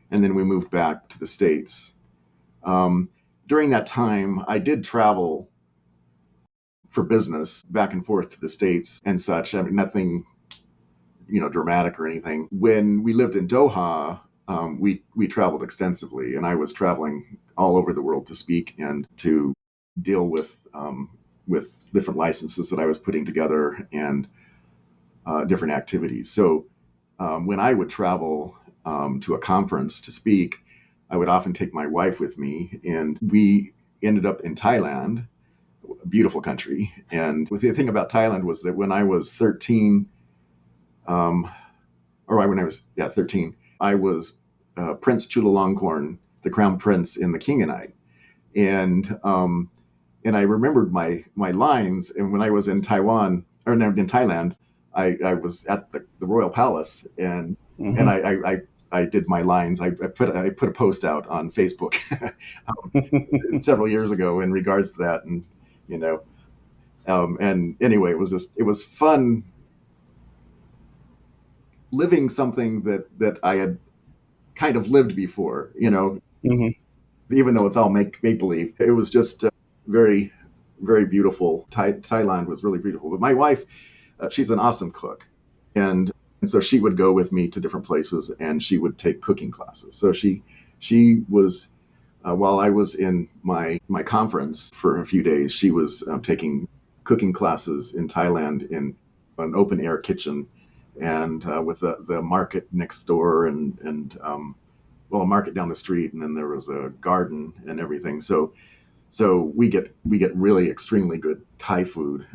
S1: and then we moved back to the States. During that time, I did travel for business back and forth to the States and such. I mean, nothing, dramatic or anything. When we lived in Doha, we traveled extensively, and I was traveling all over the world to speak and to deal with different licenses that I was putting together and different activities. So when I would travel to a conference to speak, I would often take my wife with me, and we ended up in Thailand, a beautiful country. And the thing about Thailand was that when I was 13, when I was 13, I was Prince Chulalongkorn, the crown prince in The King and I, and I remembered my lines. And when I was in Taiwan or in Thailand, I was at the royal palace, and I did my lines. I put a post out on Facebook several years ago in regards to that, and and anyway, it was fun living something that I had kind of lived before. even though it's all make believe. It was just very, very beautiful. Thailand was really beautiful. But my wife, she's an awesome cook, and so she would go with me to different places, and she would take cooking classes. So she was while I was in my conference for a few days, she was taking cooking classes in Thailand in an open air kitchen, and with the market next door, and well, a market down the street, and then there was a garden and everything. So we get really extremely good Thai food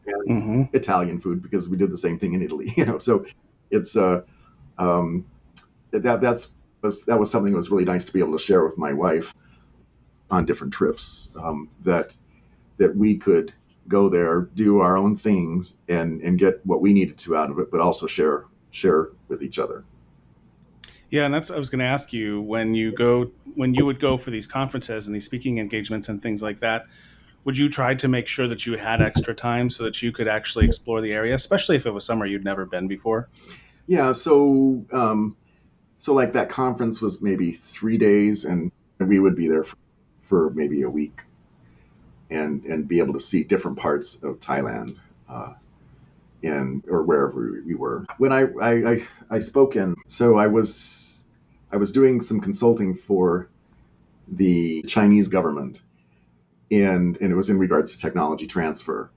S1: and
S2: Mm-hmm.
S1: Italian food because we did the same thing in Italy. So it's um, that was something that was really nice to be able to share with my wife on different trips. That we could go there, do our own things, and get what we needed to out of it, but also share with each other.
S2: Yeah, and that's I was going to ask you when you would go for these conferences and these speaking engagements and things like that. Would you try to make sure that you had extra time so that you could actually explore the area, especially if it was somewhere you'd never been before?
S1: Yeah, so like that conference was maybe 3 days, and we would be there for maybe a week, and be able to see different parts of Thailand, in or wherever we were. When I spoke in, so I was doing some consulting for the Chinese government, and it was in regards to technology transfer,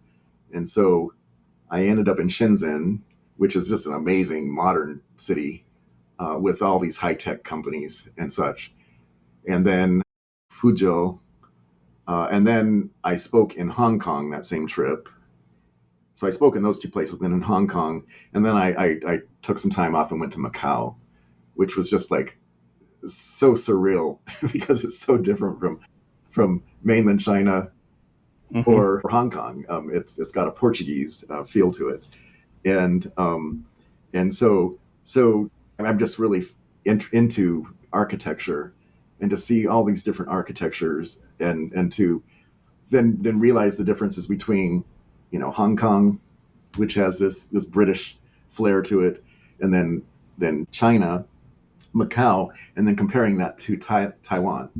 S1: and so I ended up in Shenzhen, which is just an amazing modern city with all these high tech companies and such, and then Fuzhou, and then I spoke in Hong Kong that same trip. So I spoke in those two places, then in Hong Kong, and then I took some time off and went to Macau, which was just like so surreal because it's so different from mainland China
S2: Hmm.
S1: or Hong Kong. It's got a Portuguese feel to it, and and so I'm just really into architecture, and to see all these different architectures, and to then realize the differences between Hong Kong, which has this British flair to it, and then China, Macau, and then comparing that to Taiwan.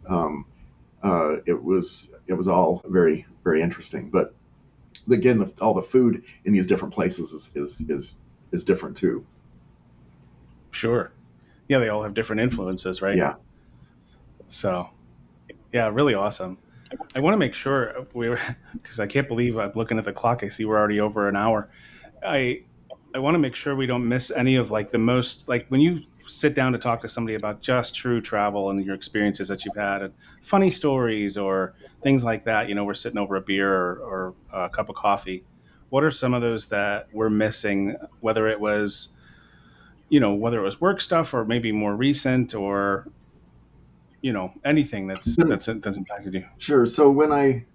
S1: Um, it was all very, very interesting. But again, all the food in these different places is different too.
S2: Sure. Yeah, they all have different influences, right?
S1: Yeah.
S2: So, yeah, really awesome. I want to make sure we were because I can't believe I'm looking at the clock. I see we're already over an hour. I I want to make sure we don't miss any of like the most like when you sit down to talk to somebody about just true travel and your experiences that you've had and funny stories or things like that. We're sitting over a beer or a cup of coffee. What are some of those that we're missing? Whether it was work stuff or maybe more recent or anything that's impacted you.
S1: Sure. So when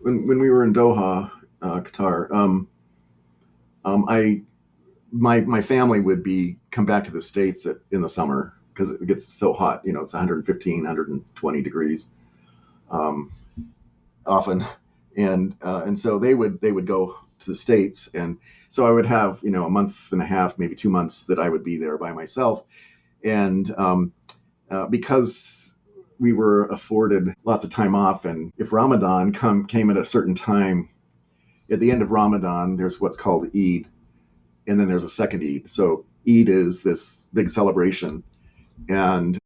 S1: we were in Doha, Qatar, I my family would be come back to the states in the summer because it gets so hot. It's 115, 120 degrees um, often, and so they would go to the states, and so I would have a month and a half, maybe 2 months that I would be there by myself, and because we were afforded lots of time off, and if Ramadan came at a certain time, at the end of Ramadan, there's what's called Eid, and then there's a second Eid. So Eid is this big celebration, and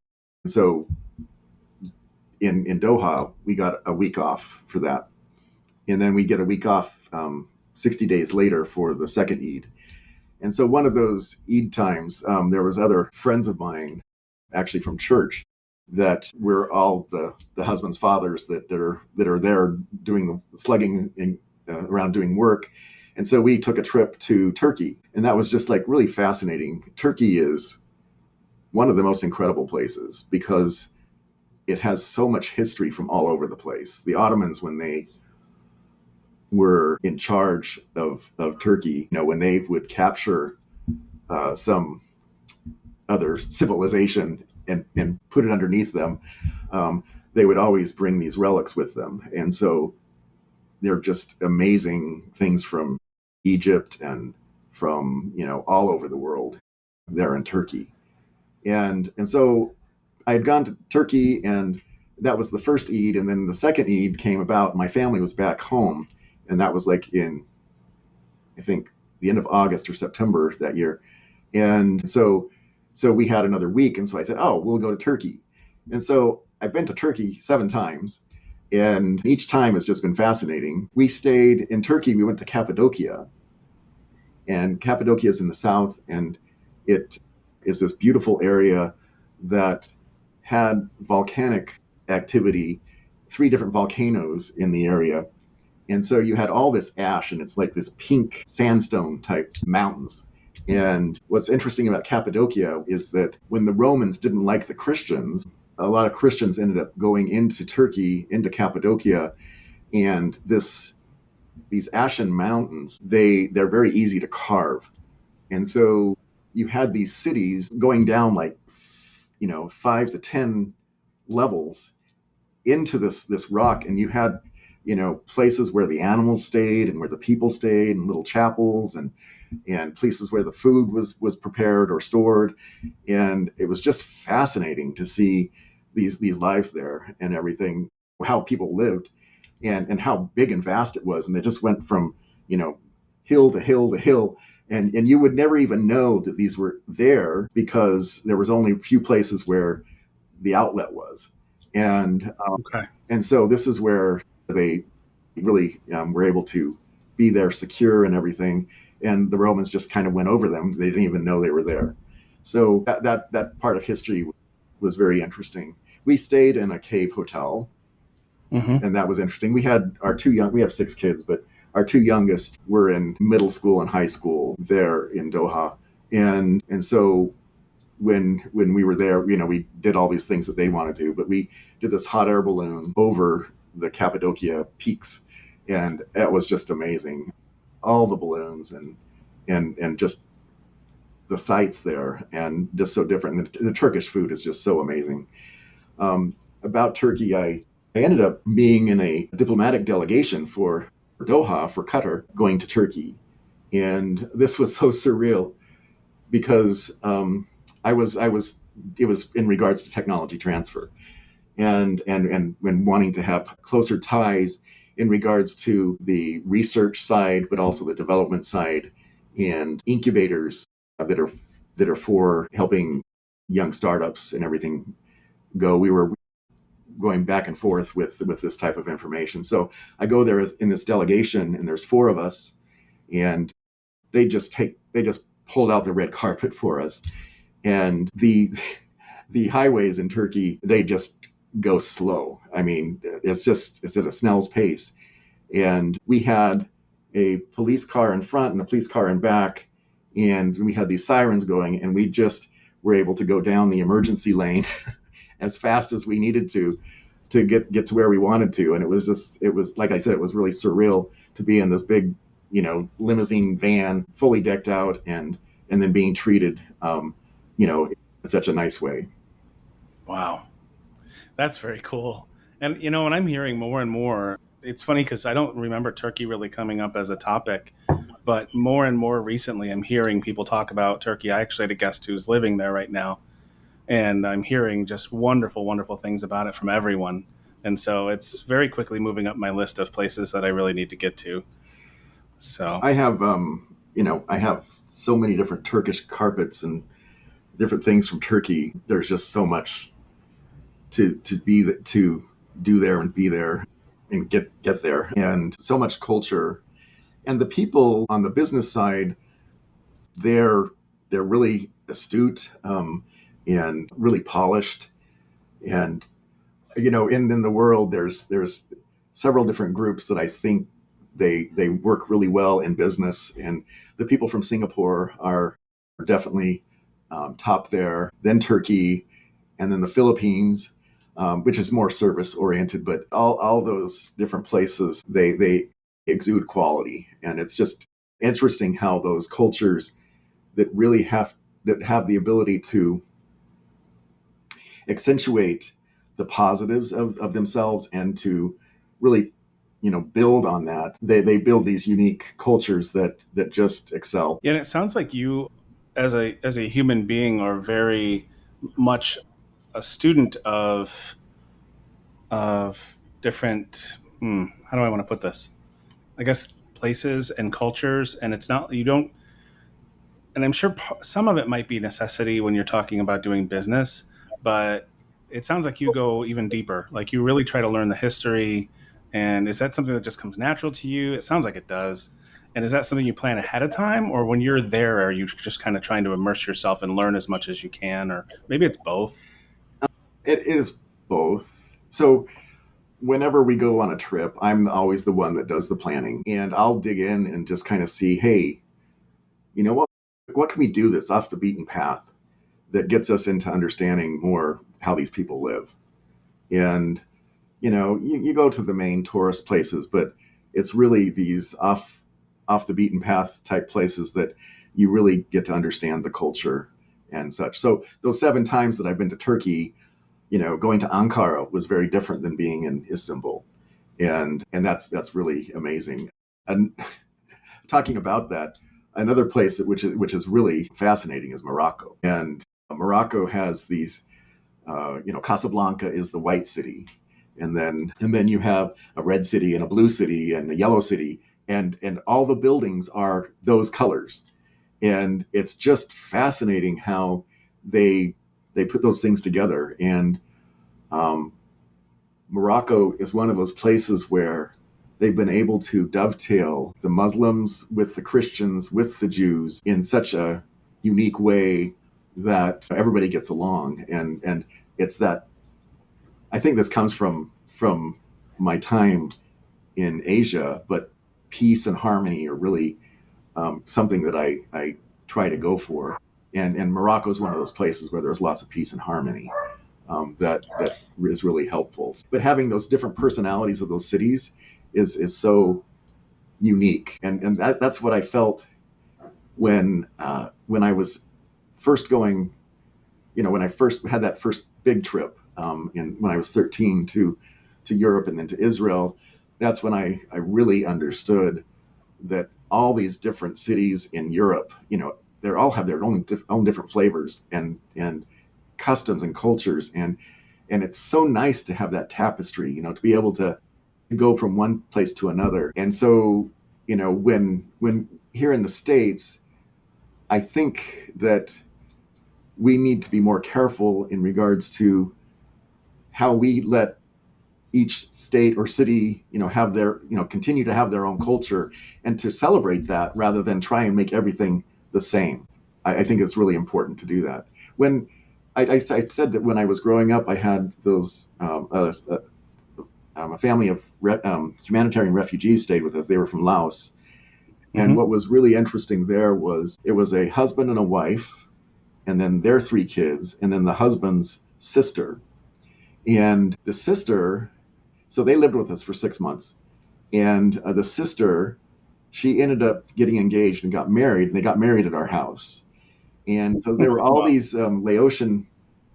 S1: so in Doha we got a week off for that, and then we get a week off 60 days later for the second Eid. And so one of those Eid times, there was other friends of mine, actually from church, that we're all the husbands, fathers that are there doing the slugging around doing work. And so we took a trip to Turkey, and that was just like really fascinating. Turkey is one of the most incredible places because it has so much history from all over the place. The Ottomans, when they were in charge of Turkey, when they would capture some other civilization and put it underneath them, they would always bring these relics with them. And so they're just amazing things from Egypt and from all over the world there in Turkey. And so I had gone to Turkey, and that was the first Eid. And then the second Eid came about. My family was back home. And that was like in, I think, the end of August or September that year. And so we had another week. And so I said, oh, we'll go to Turkey. And so I've been to Turkey 7 times. And each time has just been fascinating. We stayed in Turkey. We went to Cappadocia, and Cappadocia is in the south, and it is this beautiful area that had volcanic activity, 3 different volcanoes in the area. And so you had all this ash, and it's like this pink sandstone type mountains. And what's interesting about Cappadocia is that when the Romans didn't like the Christians, a lot of Christians ended up going into Turkey, into Cappadocia, and these ashen mountains, they're very easy to carve. And so you had these cities going down like 5 to 10 levels into this rock, and you had places where the animals stayed and where the people stayed, and little chapels and places where the food was prepared or stored. And it was just fascinating to see these lives there and everything, how people lived, and how big and vast it was. And they just went from hill to hill to hill, and you would never even know that these were there because there was only a few places where the outlet was. And
S2: Okay.
S1: and so this is where they really were able to be there secure and everything. And the Romans just kind of went over them. They didn't even know they were there. So that part of history was very interesting. We stayed in a cave hotel,
S2: Mm-hmm.
S1: and that was interesting. We had we have 6 kids, but our 2 youngest were in middle school and high school there in Doha. And so when we were there, we did all these things that they want to do, but we did this hot air balloon over the Cappadocia peaks, and it was just amazing. All the balloons and just the sights there, and just so different. The Turkish food is just so amazing. About Turkey, I ended up being in a diplomatic delegation for Doha, for Qatar, going to Turkey. And this was so surreal because it was in regards to technology transfer, and when wanting to have closer ties in regards to the research side, but also the development side, and incubators that are for helping young startups and everything go. We were going back and forth with this type of information. So I go there in this delegation, and there's 4 of us, and they just pulled out the red carpet for us. And the highways in Turkey, they just go slow. I mean, it's at a snail's pace. And we had a police car in front and a police car in back, and we had these sirens going, and we just were able to go down the emergency lane as fast as we needed to get to where we wanted to. And it was like I said, it was really surreal to be in this big, limousine van, fully decked out, and then being treated, in such a nice way.
S2: Wow. That's very cool. And when I'm hearing more and more, it's funny because I don't remember Turkey really coming up as a topic, but more and more recently, I'm hearing people talk about Turkey. I actually had a guest who's living there right now, and I'm hearing just wonderful, wonderful things about it from everyone. And so it's very quickly moving up my list of places that I really need to get to. So,
S1: I have so many different Turkish carpets and different things from Turkey. There's just so much to do there and be there and get there, and so much culture. And the people on the business side, they're they're really astute, and really polished. And in the world, there's several different groups that I think they work really well in business. And the people from Singapore are definitely top there. Then Turkey, and then the Philippines, which is more service oriented. But all those different places, they exude quality, and it's just interesting how those cultures that have the ability to accentuate the positives of themselves, and to really build on that. They build these unique cultures that just excel.
S2: yeah, and it sounds like you, as a human being, are very much a student of different. How do I want to put this? I guess places and cultures, and it's not you don't. And I'm sure some of it might be necessity when you're talking about doing business, but it sounds like you go even deeper. Like you really try to learn the history. And is that something that just comes natural to you? It sounds like it does. And is that something you plan ahead of time, or when you're there, are you just kind of trying to immerse yourself and learn as much as you can, or maybe it's both?
S1: It is both. So whenever we go on a trip, I'm always the one that does the planning, and I'll dig in and just kind of see, hey, you know what can we do that's off the beaten path that gets us into understanding more how these people live? And you go to the main tourist places, but it's really these off the beaten path type places that you really get to understand the culture and such. So those 7 times that I've been to Turkey, going to Ankara was very different than being in Istanbul, and that's really amazing. And talking about that, another place which is really fascinating is Morocco, and Morocco has these. Casablanca is the white city, and then you have a red city and a blue city and a yellow city, and all the buildings are those colors, and it's just fascinating how they they put those things together. And um, Morocco is one of those places where they've been able to dovetail the Muslims with the Christians with the Jews in such a unique way that everybody gets along. And it's that I think this comes from my time in Asia, but peace and harmony are really something that I try to go for. And Morocco is one of those places where there's lots of peace and harmony, that is really helpful. But having those different personalities of those cities is so unique, and that's what I felt when I was first going. When I first had that first big trip, when I was 13 to Europe and then to Israel. That's when I really understood that all these different cities in Europe, they all have their own different flavors and customs and cultures, and it's so nice to have that tapestry, to be able to go from one place to another. And so, when here in the States, I think that we need to be more careful in regards to how we let each state or city, have their, continue to have their own culture, and to celebrate that rather than try and make everything the same. I think it's really important to do that. When I said that when I was growing up, I had those a family of humanitarian refugees stayed with us. They were from Laos, and what was really interesting there was it was a husband and a wife, and then their 3 kids, and then the husband's sister, and the sister. So they lived with us for 6 months, and the sister, she ended up getting engaged and got married, and they got married at our house. And so there were all
S2: Wow.
S1: these Laotian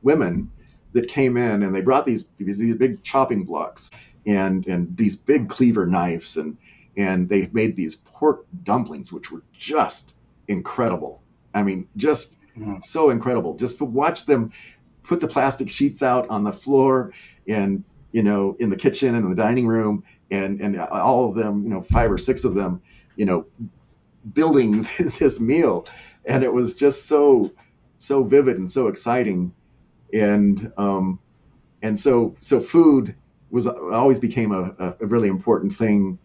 S1: women that came in, and they brought these big chopping blocks and these big cleaver knives, and they made these pork dumplings, which were just incredible. I mean, just
S2: Mhm.
S1: so incredible. Just to watch them put the plastic sheets out on the floor, and in the kitchen and in the dining room, and all of them, 5 or 6 of them, you know, building this meal, and it was just so vivid and so exciting. And um and so so food was always became a really important thing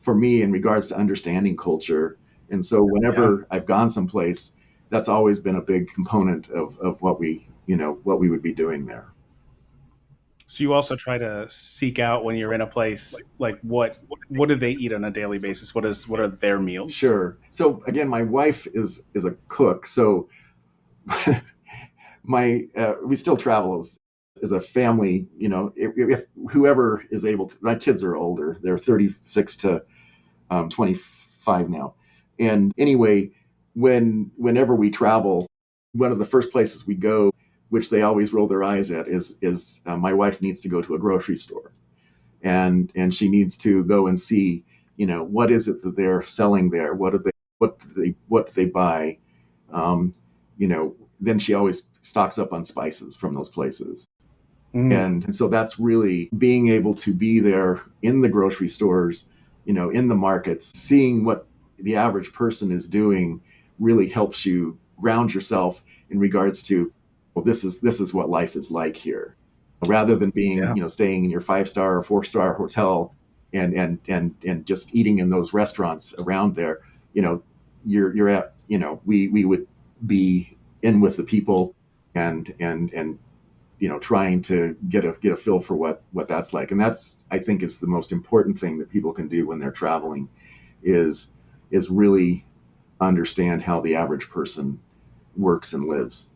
S1: for me in regards to understanding culture. And so
S2: Yeah.
S1: whenever I've gone someplace, that's always been a big component of what we would be doing there.
S2: So you also try to seek out when you're in a place, like what do they eat on a daily basis? What are their meals?
S1: Sure. So again, my wife is a cook, so my we still travel as a family. If whoever is able to. My kids are older; they're 36 to 25 now. And anyway, whenever we travel, one of the first places we go, which they always roll their eyes at, is my wife needs to go to a grocery store, and she needs to go and see, what is it that they're selling there, what do they buy. Then she always stocks up on spices from those places.
S2: Mm.
S1: And so that's really being able to be there in the grocery stores, in the markets, seeing what the average person is doing really helps you ground yourself in regards to, well, this is what life is like here, rather than being,
S2: Yeah.
S1: staying in your 5-star or 4-star hotel and just eating in those restaurants around there. You're at, we would be in with the people and trying to get a feel for what that's like. And that's, I think, is the most important thing that people can do when they're traveling, is really understand how the average person works and lives.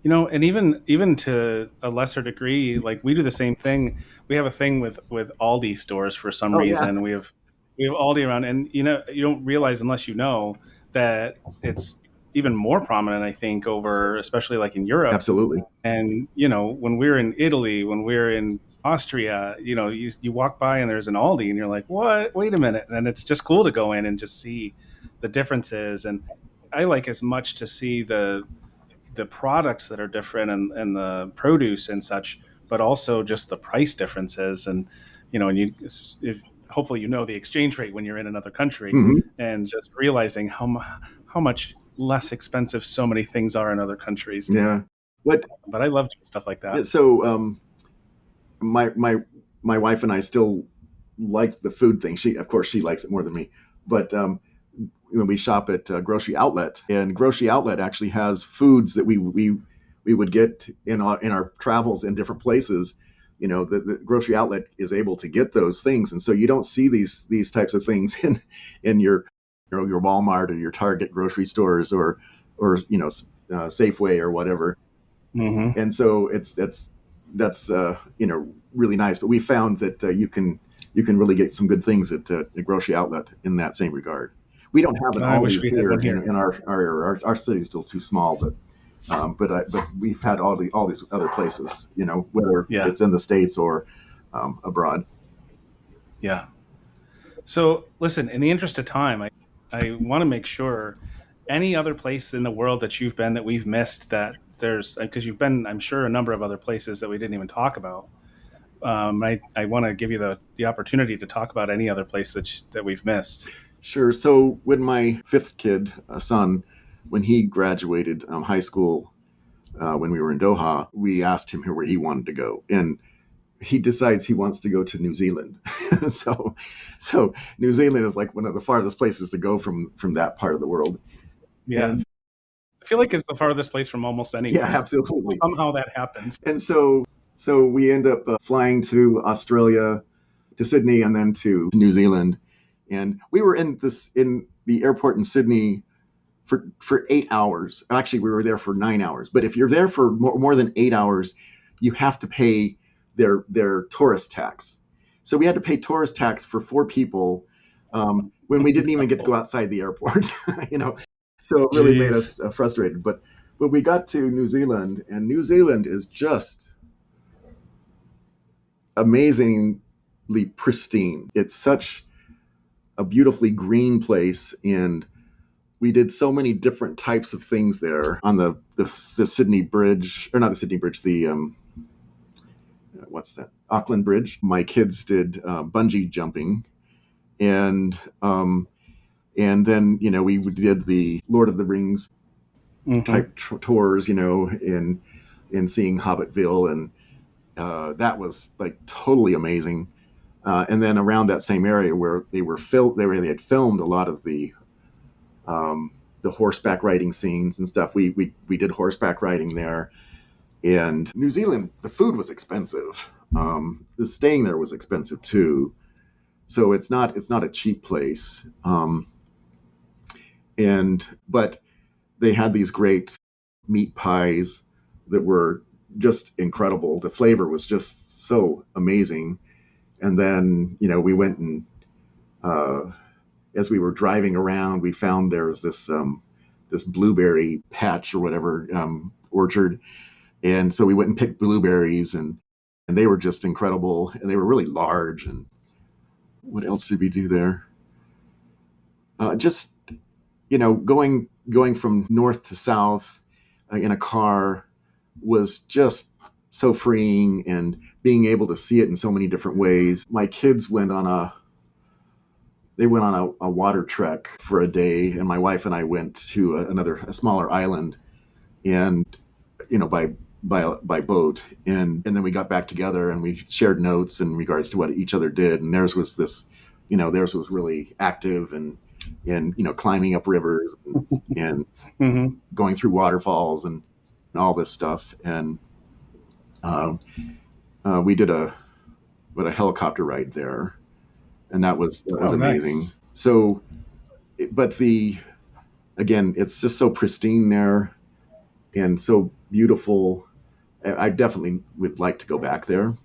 S2: And even to a lesser degree, like we do the same thing. We have a thing with Aldi stores for some
S1: Oh yeah,
S2: reason. We have Aldi around, and you don't realize unless you know that it's even more prominent. I think over, especially like in Europe.
S1: absolutely.
S2: And when we're in Italy, when we're in Austria, you walk by and there's an Aldi, and you're like, "What? Wait a minute!" And it's just cool to go in and just see the differences. And I like as much to see the products that are different, and the produce and such, but also just the price differences. And if hopefully the exchange rate when you're in another country,
S1: Hmm.
S2: and just realizing how much less expensive so many things are in other countries.
S1: Yeah. What?
S2: But I love doing stuff like
S1: Yeah,
S2: that.
S1: so my wife and I still like the food thing. Of course, she likes it more than me, but we shop at Grocery Outlet, and Grocery Outlet actually has foods that we would get in our travels in different places. The Grocery Outlet is able to get those things, and so you don't see these types of things in your Walmart or your Target grocery stores, or Safeway or whatever.
S2: Hmm.
S1: And so that's really nice. But we found that you can really get some good things at the Grocery Outlet in that same regard. We don't have an
S2: I wish
S1: Aldi's
S2: we had
S1: here
S2: one here.
S1: in our city is still too small, but we've had all these other places, whether
S2: Yeah,
S1: it's in the States or abroad.
S2: yeah. So listen, in the interest of time, I want to make sure any other place in the world that you've been that we've missed, that there's, because you've been, I'm sure, a number of other places that we didn't even talk about. I want to give you the opportunity to talk about any other place that we've missed.
S1: Sure. So when my fifth kid, son, when he graduated high school, when we were in Doha, we asked him where he wanted to go, and he decides he wants to go to New Zealand. so, so New Zealand is like one of the farthest places to go from that part of the world.
S2: Yeah,
S1: And
S2: I feel like it's the farthest place from almost
S1: yeah,
S2: anywhere.
S1: absolutely.
S2: Somehow that happens.
S1: And so we end up flying to Australia, to Sydney, and then to New Zealand. And we were in the airport in Sydney for 8 hours. Actually, we were there for 9 hours. But if you're there for more than 8 hours, you have to pay their tourist tax. So we had to pay tourist tax for 4 people, when we didn't even get to go outside the airport. you know, so it really made
S2: Jeez.
S1: us frustrated. But we got to New Zealand, and New Zealand is just amazingly pristine. It's such a beautifully green place, and we did so many different types of things there on the Sydney Bridge, or not the Sydney Bridge, the what's that, Auckland Bridge. My kids did bungee jumping, and then we did the Lord of the Rings
S2: Hmm.
S1: type tours, in seeing Hobbitville, and that was like totally amazing. And then around that same area where they had filmed a lot of the horseback riding scenes and stuff. We did horseback riding there. And New Zealand, the food was expensive. The staying there was expensive too. So it's not a cheap place. And but they had these great meat pies that were just incredible. The flavor was just so amazing. And then we went and uh, as we were driving around, we found there was this blueberry patch or whatever, orchard, and so we went and picked blueberries, and they were just incredible, and they were really large. And what else did we do there? Just going from north to south in a car. was just so freeing, and being able to see it in so many different ways. My kids went on a water trek for a day, and my wife and I went to a smaller island, and by boat, and then we got back together and we shared notes in regards to what each other did. And theirs was really active, and climbing up rivers, and
S2: Mm-hmm.
S1: going through waterfalls, and all this stuff. And um, we did a helicopter ride there, and that was
S2: Oh,
S1: amazing.
S2: nice.
S1: So, but again, it's just so pristine there, and so beautiful. I definitely would like to go back there.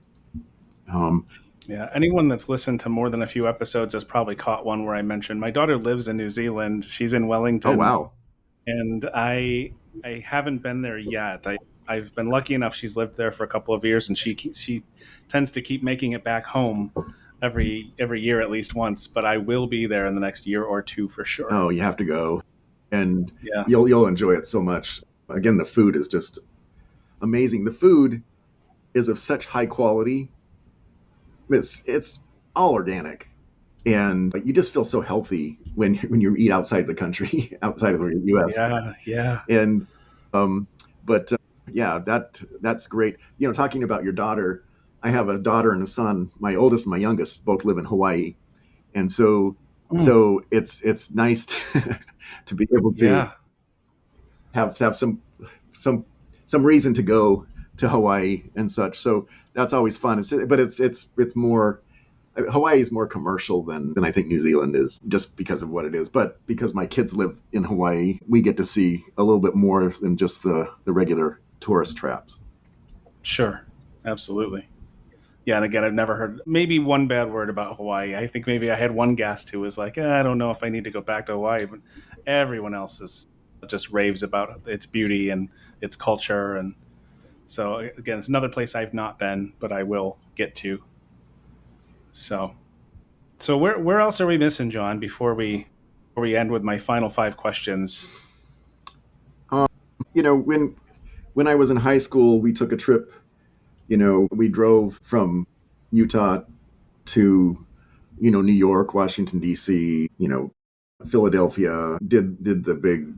S1: Um,
S2: Yeah, anyone that's listened to more than a few episodes has probably caught one where I mentioned my daughter lives in New Zealand. She's in
S1: oh
S2: Wellington,
S1: wow.
S2: and I haven't been there yet. I've been lucky enough; she's lived there for a couple of years, and she tends to keep making it back home every year at least once. But I will be there in the next year or two for sure.
S1: Oh, you have to go, and
S2: Yeah,
S1: you'll enjoy it so much. Again, the food is just amazing. The food is of such high quality. It's all organic, and you just feel so healthy when you eat outside the country, outside of the U.S.
S2: yeah, yeah.
S1: And but yeah, that's great. Talking about your daughter, I have a daughter and a son. My oldest and my youngest both live in Hawaii, and so
S2: Mm,
S1: so it's nice to be able to
S2: yeah.
S1: have some some reason to go to Hawaii and such. So that's always fun. It's more, Hawaii is more commercial than I think New Zealand is, just because of what it is. But because my kids live in Hawaii, we get to see a little bit more than just the regular tourist traps.
S2: Sure, absolutely. Yeah, and again, I've never heard maybe one bad word about Hawaii. I think maybe I had one guest who was like, I don't know if I need to go back to Hawaii, but everyone else is just raves about its beauty and its culture. And so, again, it's another place I've not been, but I will get to. So, so where else are we missing, John? Before we end with my final five questions.
S1: Um, when I was in high school, we took a trip. We drove from Utah to New York, Washington D.C., Philadelphia. Did the big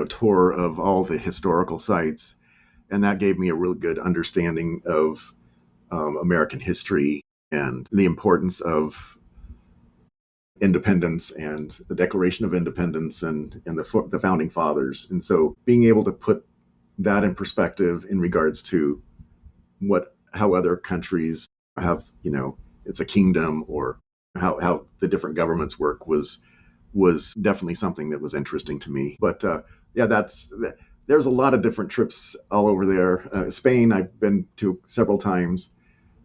S1: tour of all the historical sites, and that gave me a real good understanding of American history and the importance of independence and the Declaration of Independence, and the founding fathers. And so being able to put that in perspective in regards to how other countries have, it's a kingdom, or how the different governments work, was definitely something that was interesting to me. But yeah, there's a lot of different trips all over there. Spain, I've been to several times,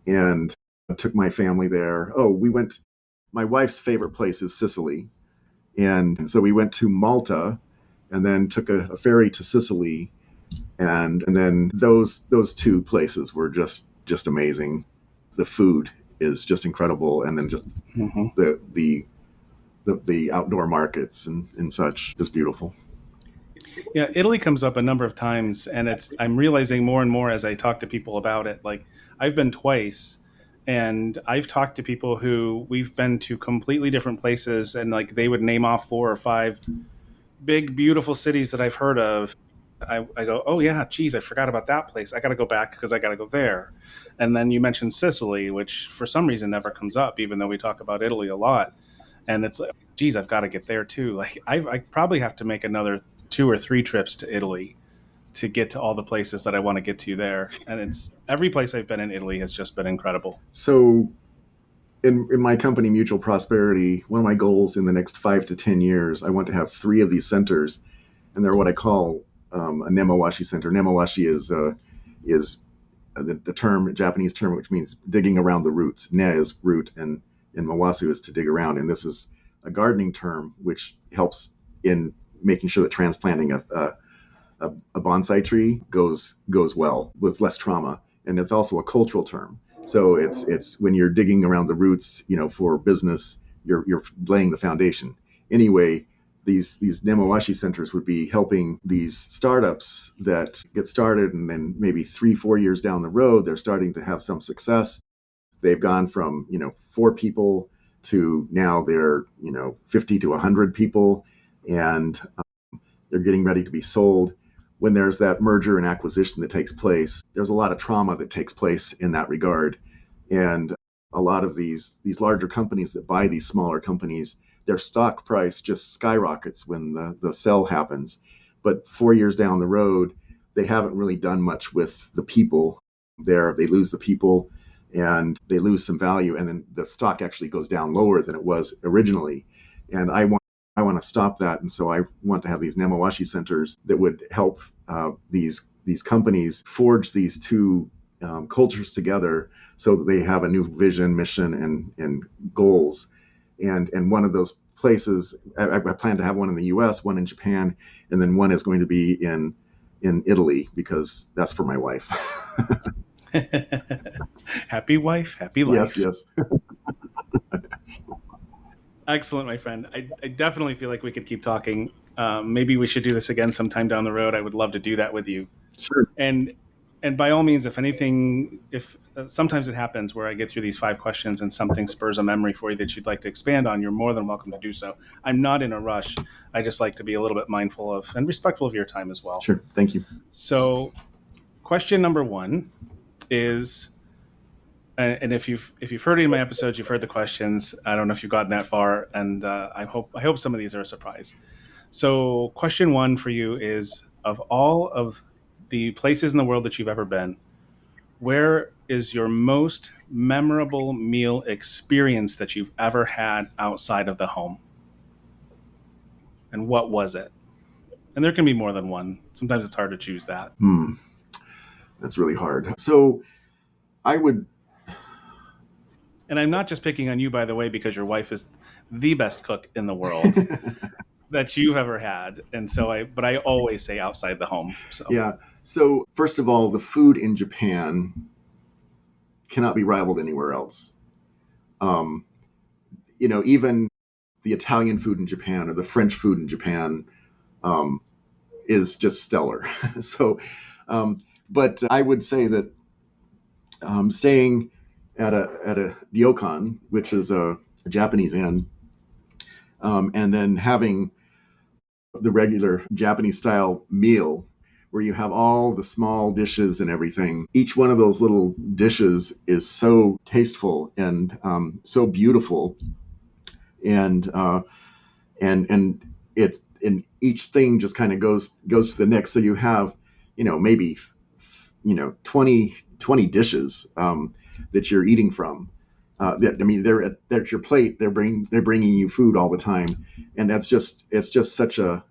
S1: and I took my family there. Oh, we went. My wife's favorite place is Sicily, and so we went to Malta, and then took a ferry to Sicily, and then those two places were just amazing. The food is just incredible, and then just
S2: Hmm.
S1: the the the outdoor markets and such is beautiful.
S2: Yeah, Italy comes up a number of times, and I'm realizing more and more as I talk to people about it. Like I've been twice, and I've talked to people who we've been to completely different places, and like they would name off four or five big, beautiful cities that I've heard of. I go, oh yeah, geez, I forgot about that place. I got to go back because I got to go there. And then you mentioned Sicily, which for some reason never comes up, even though we talk about Italy a lot. And it's like, geez, I've got to get there too. Like I probably have to make another two or three trips to Italy to get to all the places that I want to get to there. And it's every place I've been in Italy has just been incredible.
S1: So in my company, Mutual Prosperity, one of my goals in the next 5 to 10 years, I want to have three of these centers, and they're what I call a Nemawashi center. Nemawashi is the term, a Japanese term, which means digging around the roots. Ne is root, and mawasu is to dig around. And this is a gardening term which helps in making sure that transplanting a bonsai tree goes well with less trauma. And it's also a cultural term. So it's when you're digging around the roots, for business, you're laying the foundation. Anyway, these Nemoashi centers would be helping these startups that get started, and then maybe 3-4 years down the road, they're starting to have some success. They've gone from 4 people to now they're 50 to 100 people, and they're getting ready to be sold. When there's that merger and acquisition that takes place, there's a lot of trauma that takes place in that regard. And a lot of these larger companies that buy these smaller companies, their stock price just skyrockets when the sell happens. But 4 years down the road, they haven't really done much with the people there. They lose the people and they lose some value, and then the stock actually goes down lower than it was originally. And I want to stop that, and so I want to have these Nemoashi centers that would help these companies forge these two cultures together, so that they have a new vision, mission, and goals. And one of those places, I plan to have one in the U.S., one in Japan, and then one is going to be in Italy, because that's for my wife.
S2: Happy wife, happy life.
S1: Yes.
S2: Excellent, my friend. I definitely feel like we could keep talking. Maybe we should do this again sometime down the road. I would love to do that with you.
S1: Sure.
S2: And by all means, if anything, if sometimes it happens where I get through these 5 questions and something spurs a memory for you that you'd like to expand on, you're more than welcome to do so. I'm not in a rush. I just like to be a little bit mindful of and respectful of your time as well.
S1: Sure. Thank you.
S2: So, question number 1 is, and if you've heard any of my episodes, you've heard the questions. I don't know if you've gotten that far, and I hope some of these are a surprise. So, question 1 for you is: of all of the places in the world that you've ever been, where is your most memorable meal experience that you've ever had outside of the home? And what was it? And there can be more than one. Sometimes it's hard to choose that.
S1: That's really hard. So I would.
S2: And I'm not just picking on you, by the way, because your wife is the best cook in the world that you've ever had. And so I always say outside the home. So.
S1: Yeah. So first of all, the food in Japan cannot be rivaled anywhere else. Even the Italian food in Japan or the French food in Japan is just stellar. But I would say that staying at a ryokan, which is a Japanese inn, and then having the regular Japanese style meal, where you have all the small dishes and everything. Each one of those little dishes is so tasteful and so beautiful, and it's and each thing just kind of goes to the next. So you have maybe 20 dishes that you're eating from. They're at your plate. They're bringing you food all the time, and it's just such a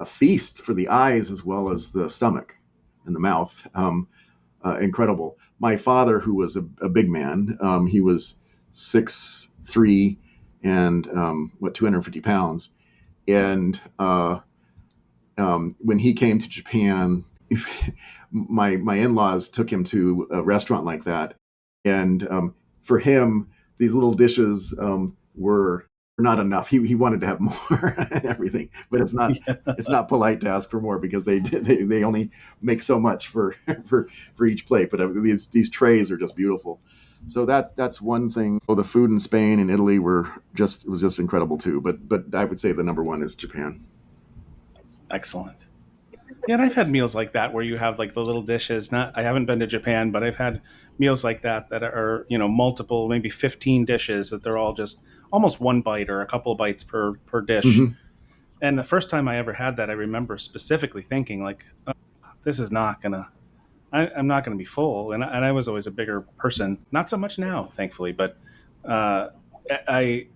S1: feast for the eyes as well as the stomach and the mouth. Incredible. My father, who was a big man, he was 6'3" and 250 pounds, and when he came to Japan, my in-laws took him to a restaurant like that, and for him, these little dishes were not enough. He wanted to have more and everything, but it's not polite to ask for more, because they only make so much for each plate. But these trays are just beautiful. So that's one thing. The food in Spain and Italy was just incredible too. But I would say the number one is Japan.
S2: Excellent. Yeah, and I've had meals like that where you have like the little dishes. I haven't been to Japan, but I've had meals like that are multiple, maybe 15 dishes that they're all just almost one bite or a couple of bites per dish. Mm-hmm. And the first time I ever had that, I remember specifically thinking like, oh, this is not gonna. I'm not going to be full, and I was always a bigger person. Not so much now, thankfully, but I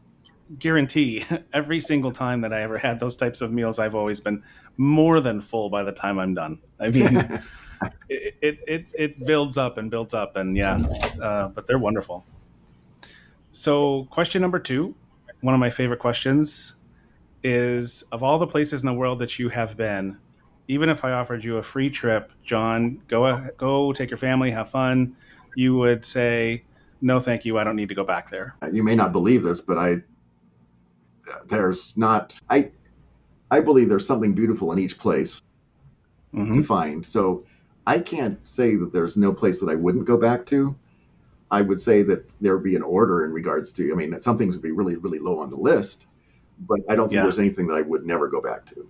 S2: guarantee every single time that I ever had those types of meals, I've always been more than full by the time I'm done. I mean, it builds up, and yeah, but they're wonderful. So question number 2, one of my favorite questions is, of all the places in the world that you have been, even if I offered you a free trip, John, go take your family, have fun, you would say, no, thank you, I don't need to go back there.
S1: You may not believe this, but I there's not. I believe there's something beautiful in each place to
S2: Mm-hmm.
S1: find. So I can't say that there's no place that I wouldn't go back to. I would say that there would be an order in regards to. I mean, some things would be really, really low on the list, but I don't think
S2: Yeah.
S1: there's anything that I would never go back to.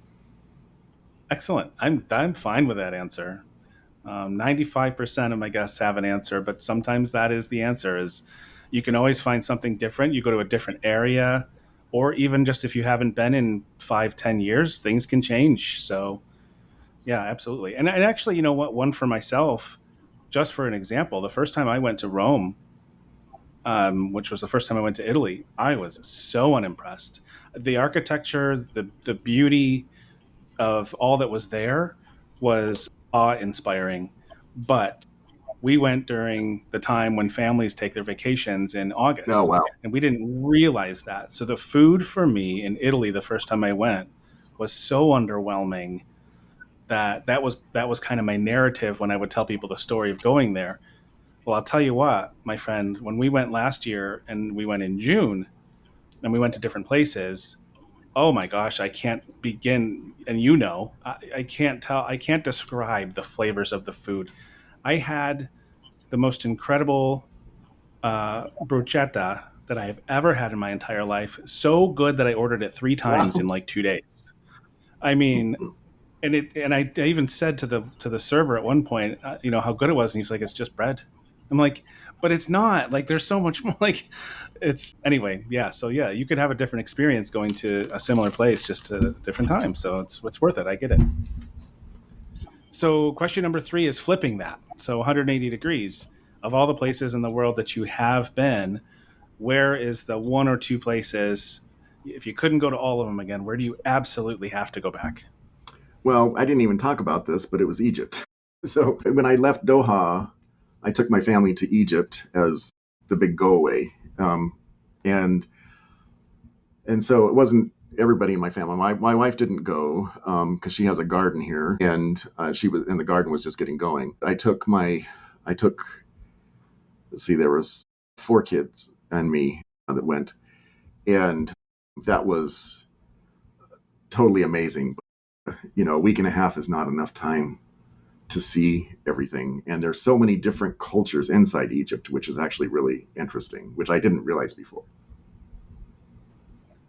S2: Excellent. I'm fine with that answer. 95% of my guests have an answer, but sometimes that is the answer. Is you can always find something different. You go to a different area, or even just if you haven't been in 5, 10 years, things can change. So yeah, absolutely. And actually, you know what? One for myself, just for an example, the first time I went to Rome, which was the first time I went to Italy, I was so unimpressed. The architecture, the beauty of all that was there was awe inspiring. But we went during the time when families take their vacations in
S1: Oh
S2: August,
S1: wow!
S2: and we didn't realize that. So the food for me in Italy the first time I went was so underwhelming that was kind of my narrative when I would tell people the story of going there. Well, I'll tell you what, my friend, when we went last year and we went in June and we went to different places, oh my gosh, I can't begin. And I can't tell, I can't describe the flavors of the food. I had the most incredible bruschetta that I have ever had in my entire life. So good that I ordered it 3 times in
S1: Wow!
S2: like 2 days. I mean, and I even said to the server at one point, how good it was, and he's like, "It's just bread." I'm like, "But it's not. Like, there's so much more. Like, it's anyway. Yeah. So yeah, you could have a different experience going to a similar place just at a different time. So it's worth it. I get it. So question number 3 is flipping that. So 180 degrees of all the places in the world that you have been, where is the one or two places? If you couldn't go to all of them again, where do you absolutely have to go back?
S1: Well, I didn't even talk about this, but it was Egypt. So when I left Doha, I took my family to Egypt as the big go away, and so it wasn't everybody in my family. My wife didn't go because she has a garden here, and the garden was just getting going. I took let's see, there was 4 kids and me that went, and that was totally amazing. A week and a half is not enough time to see everything. And there's so many different cultures inside Egypt, which is actually really interesting, which I didn't realize before.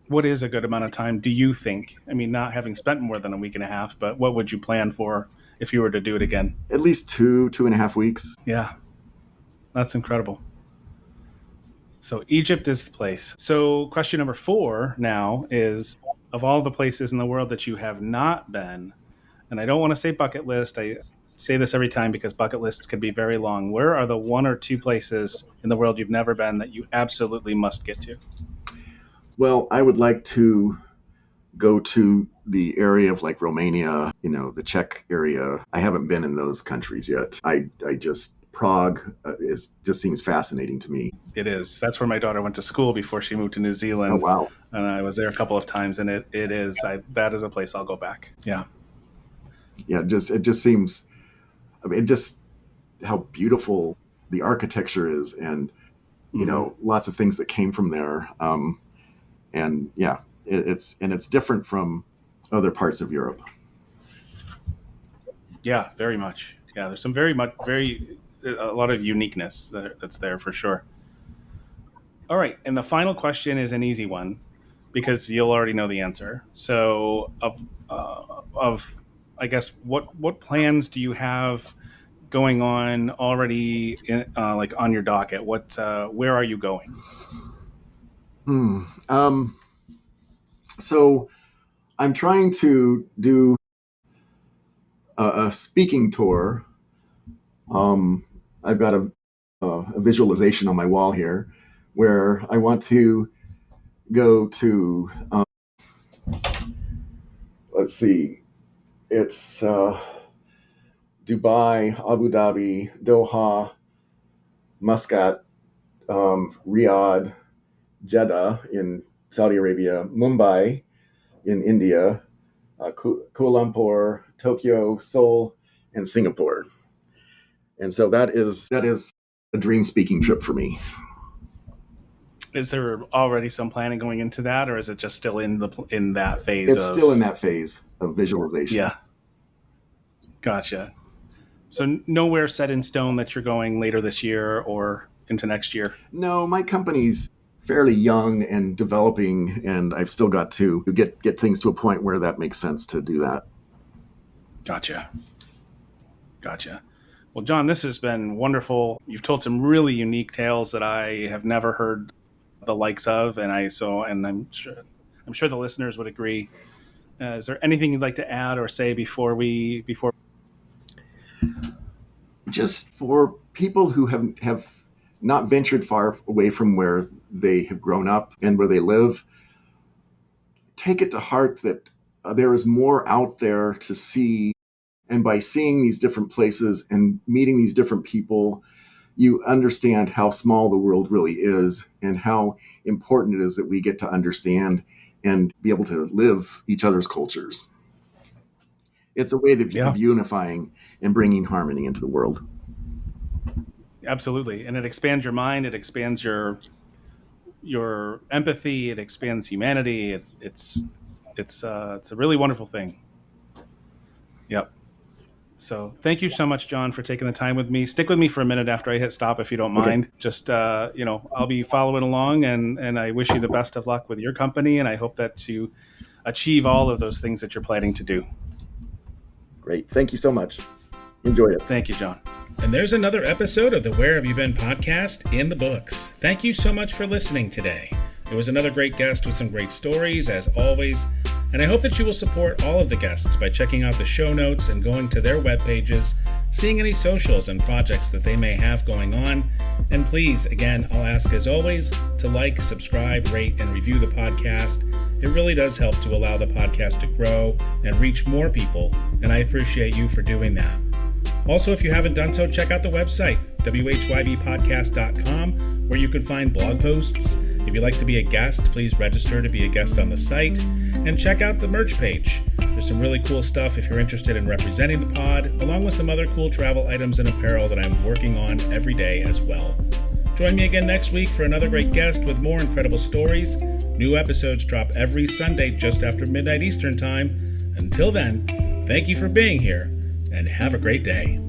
S2: What is a good amount of time, do you think? I mean, not having spent more than a week and a half, but what would you plan for if you were to do it again?
S1: At least 2.5 weeks.
S2: Yeah, that's incredible. So Egypt is the place. So question number 4 now is, of all the places in the world that you have not been, and I don't want to say bucket list. I say this every time because bucket lists can be very long. Where are the one or two places in the world you've never been that you absolutely must get to?
S1: Well, I would like to go to the area of like Romania, the Czech area. I haven't been in those countries yet. I just Prague just seems fascinating to me.
S2: It is. That's where my daughter went to school before she moved to New
S1: Oh
S2: Zealand,
S1: wow.
S2: and I was there a couple of times, and it is. That is a place I'll go back. Yeah.
S1: Yeah, it just seems. I mean, just how beautiful the architecture is, and
S2: Hmm.
S1: lots of things that came from there. And yeah, it's different from other parts of Europe.
S2: Yeah, very much. Yeah, there's some very much very a lot of uniqueness that's there for sure. All right, and the final question is an easy one because you'll already know the answer. So, of I guess what plans do you have going on already, like on your docket? Where are you going?
S1: Hmm. So I'm trying to do a speaking tour. Um, I've got a visualization on my wall here where I want to go to, let's see, it's Dubai, Abu Dhabi, Doha, Muscat, Riyadh, Jeddah in Saudi Arabia, Mumbai in India, Kuala Lumpur, Tokyo, Seoul, and Singapore. And so that is a dream speaking trip for me.
S2: Is there already some planning going into that, or is it just still in that phase
S1: It's still in
S2: of?
S1: that phase of visualization.
S2: Yeah, gotcha. So nowhere set in stone that you're going later this year or into next year.
S1: No, my company's fairly young and developing, and I've still got to get things to a point where that makes sense to do that.
S2: Gotcha. Gotcha. Well, John, this has been wonderful. You've told some really unique tales that I have never heard the likes of, and I'm sure the listeners would agree. Is there anything you'd like to add or say before?
S1: Just for people who have not ventured far away from where they have grown up and where they live, take it to heart that there is more out there to see. And by seeing these different places and meeting these different people, you understand how small the world really is and how important it is that we get to understand and be able to live each other's cultures. It's a way of unifying and bringing harmony into the world.
S2: Absolutely, and it expands your mind. It expands your empathy. It expands humanity. It's a really wonderful thing. Yep. So thank you so much, John, for taking the time with me. Stick with me for a minute after I hit stop, if you don't mind. Okay. Just, I'll be following along, and I wish you the best of luck with your company, and I hope that you achieve all of those things that you're planning to do.
S1: Great. Thank you so much. Enjoy it.
S2: Thank you, John. And there's another episode of the Where Have You Been podcast in the books. Thank you so much for listening today. There was another great guest with some great stories, as always, and I hope that you will support all of the guests by checking out the show notes and going to their web pages, seeing any socials and projects that they may have going on. And please, again, I'll ask as always to like, subscribe, rate, and review the podcast. It really does help to allow the podcast to grow and reach more people, and I appreciate you for doing that. Also, if you haven't done so, check out the website, whybpodcast.com, where you can find blog posts. If you'd like to be a guest, please register to be a guest on the site, and check out the merch page. There's some really cool stuff if you're interested in representing the pod, along with some other cool travel items and apparel that I'm working on every day as well. Join me again next week for another great guest with more incredible stories. New episodes drop every Sunday just after midnight Eastern Time. Until then, thank you for being here, and have a great day.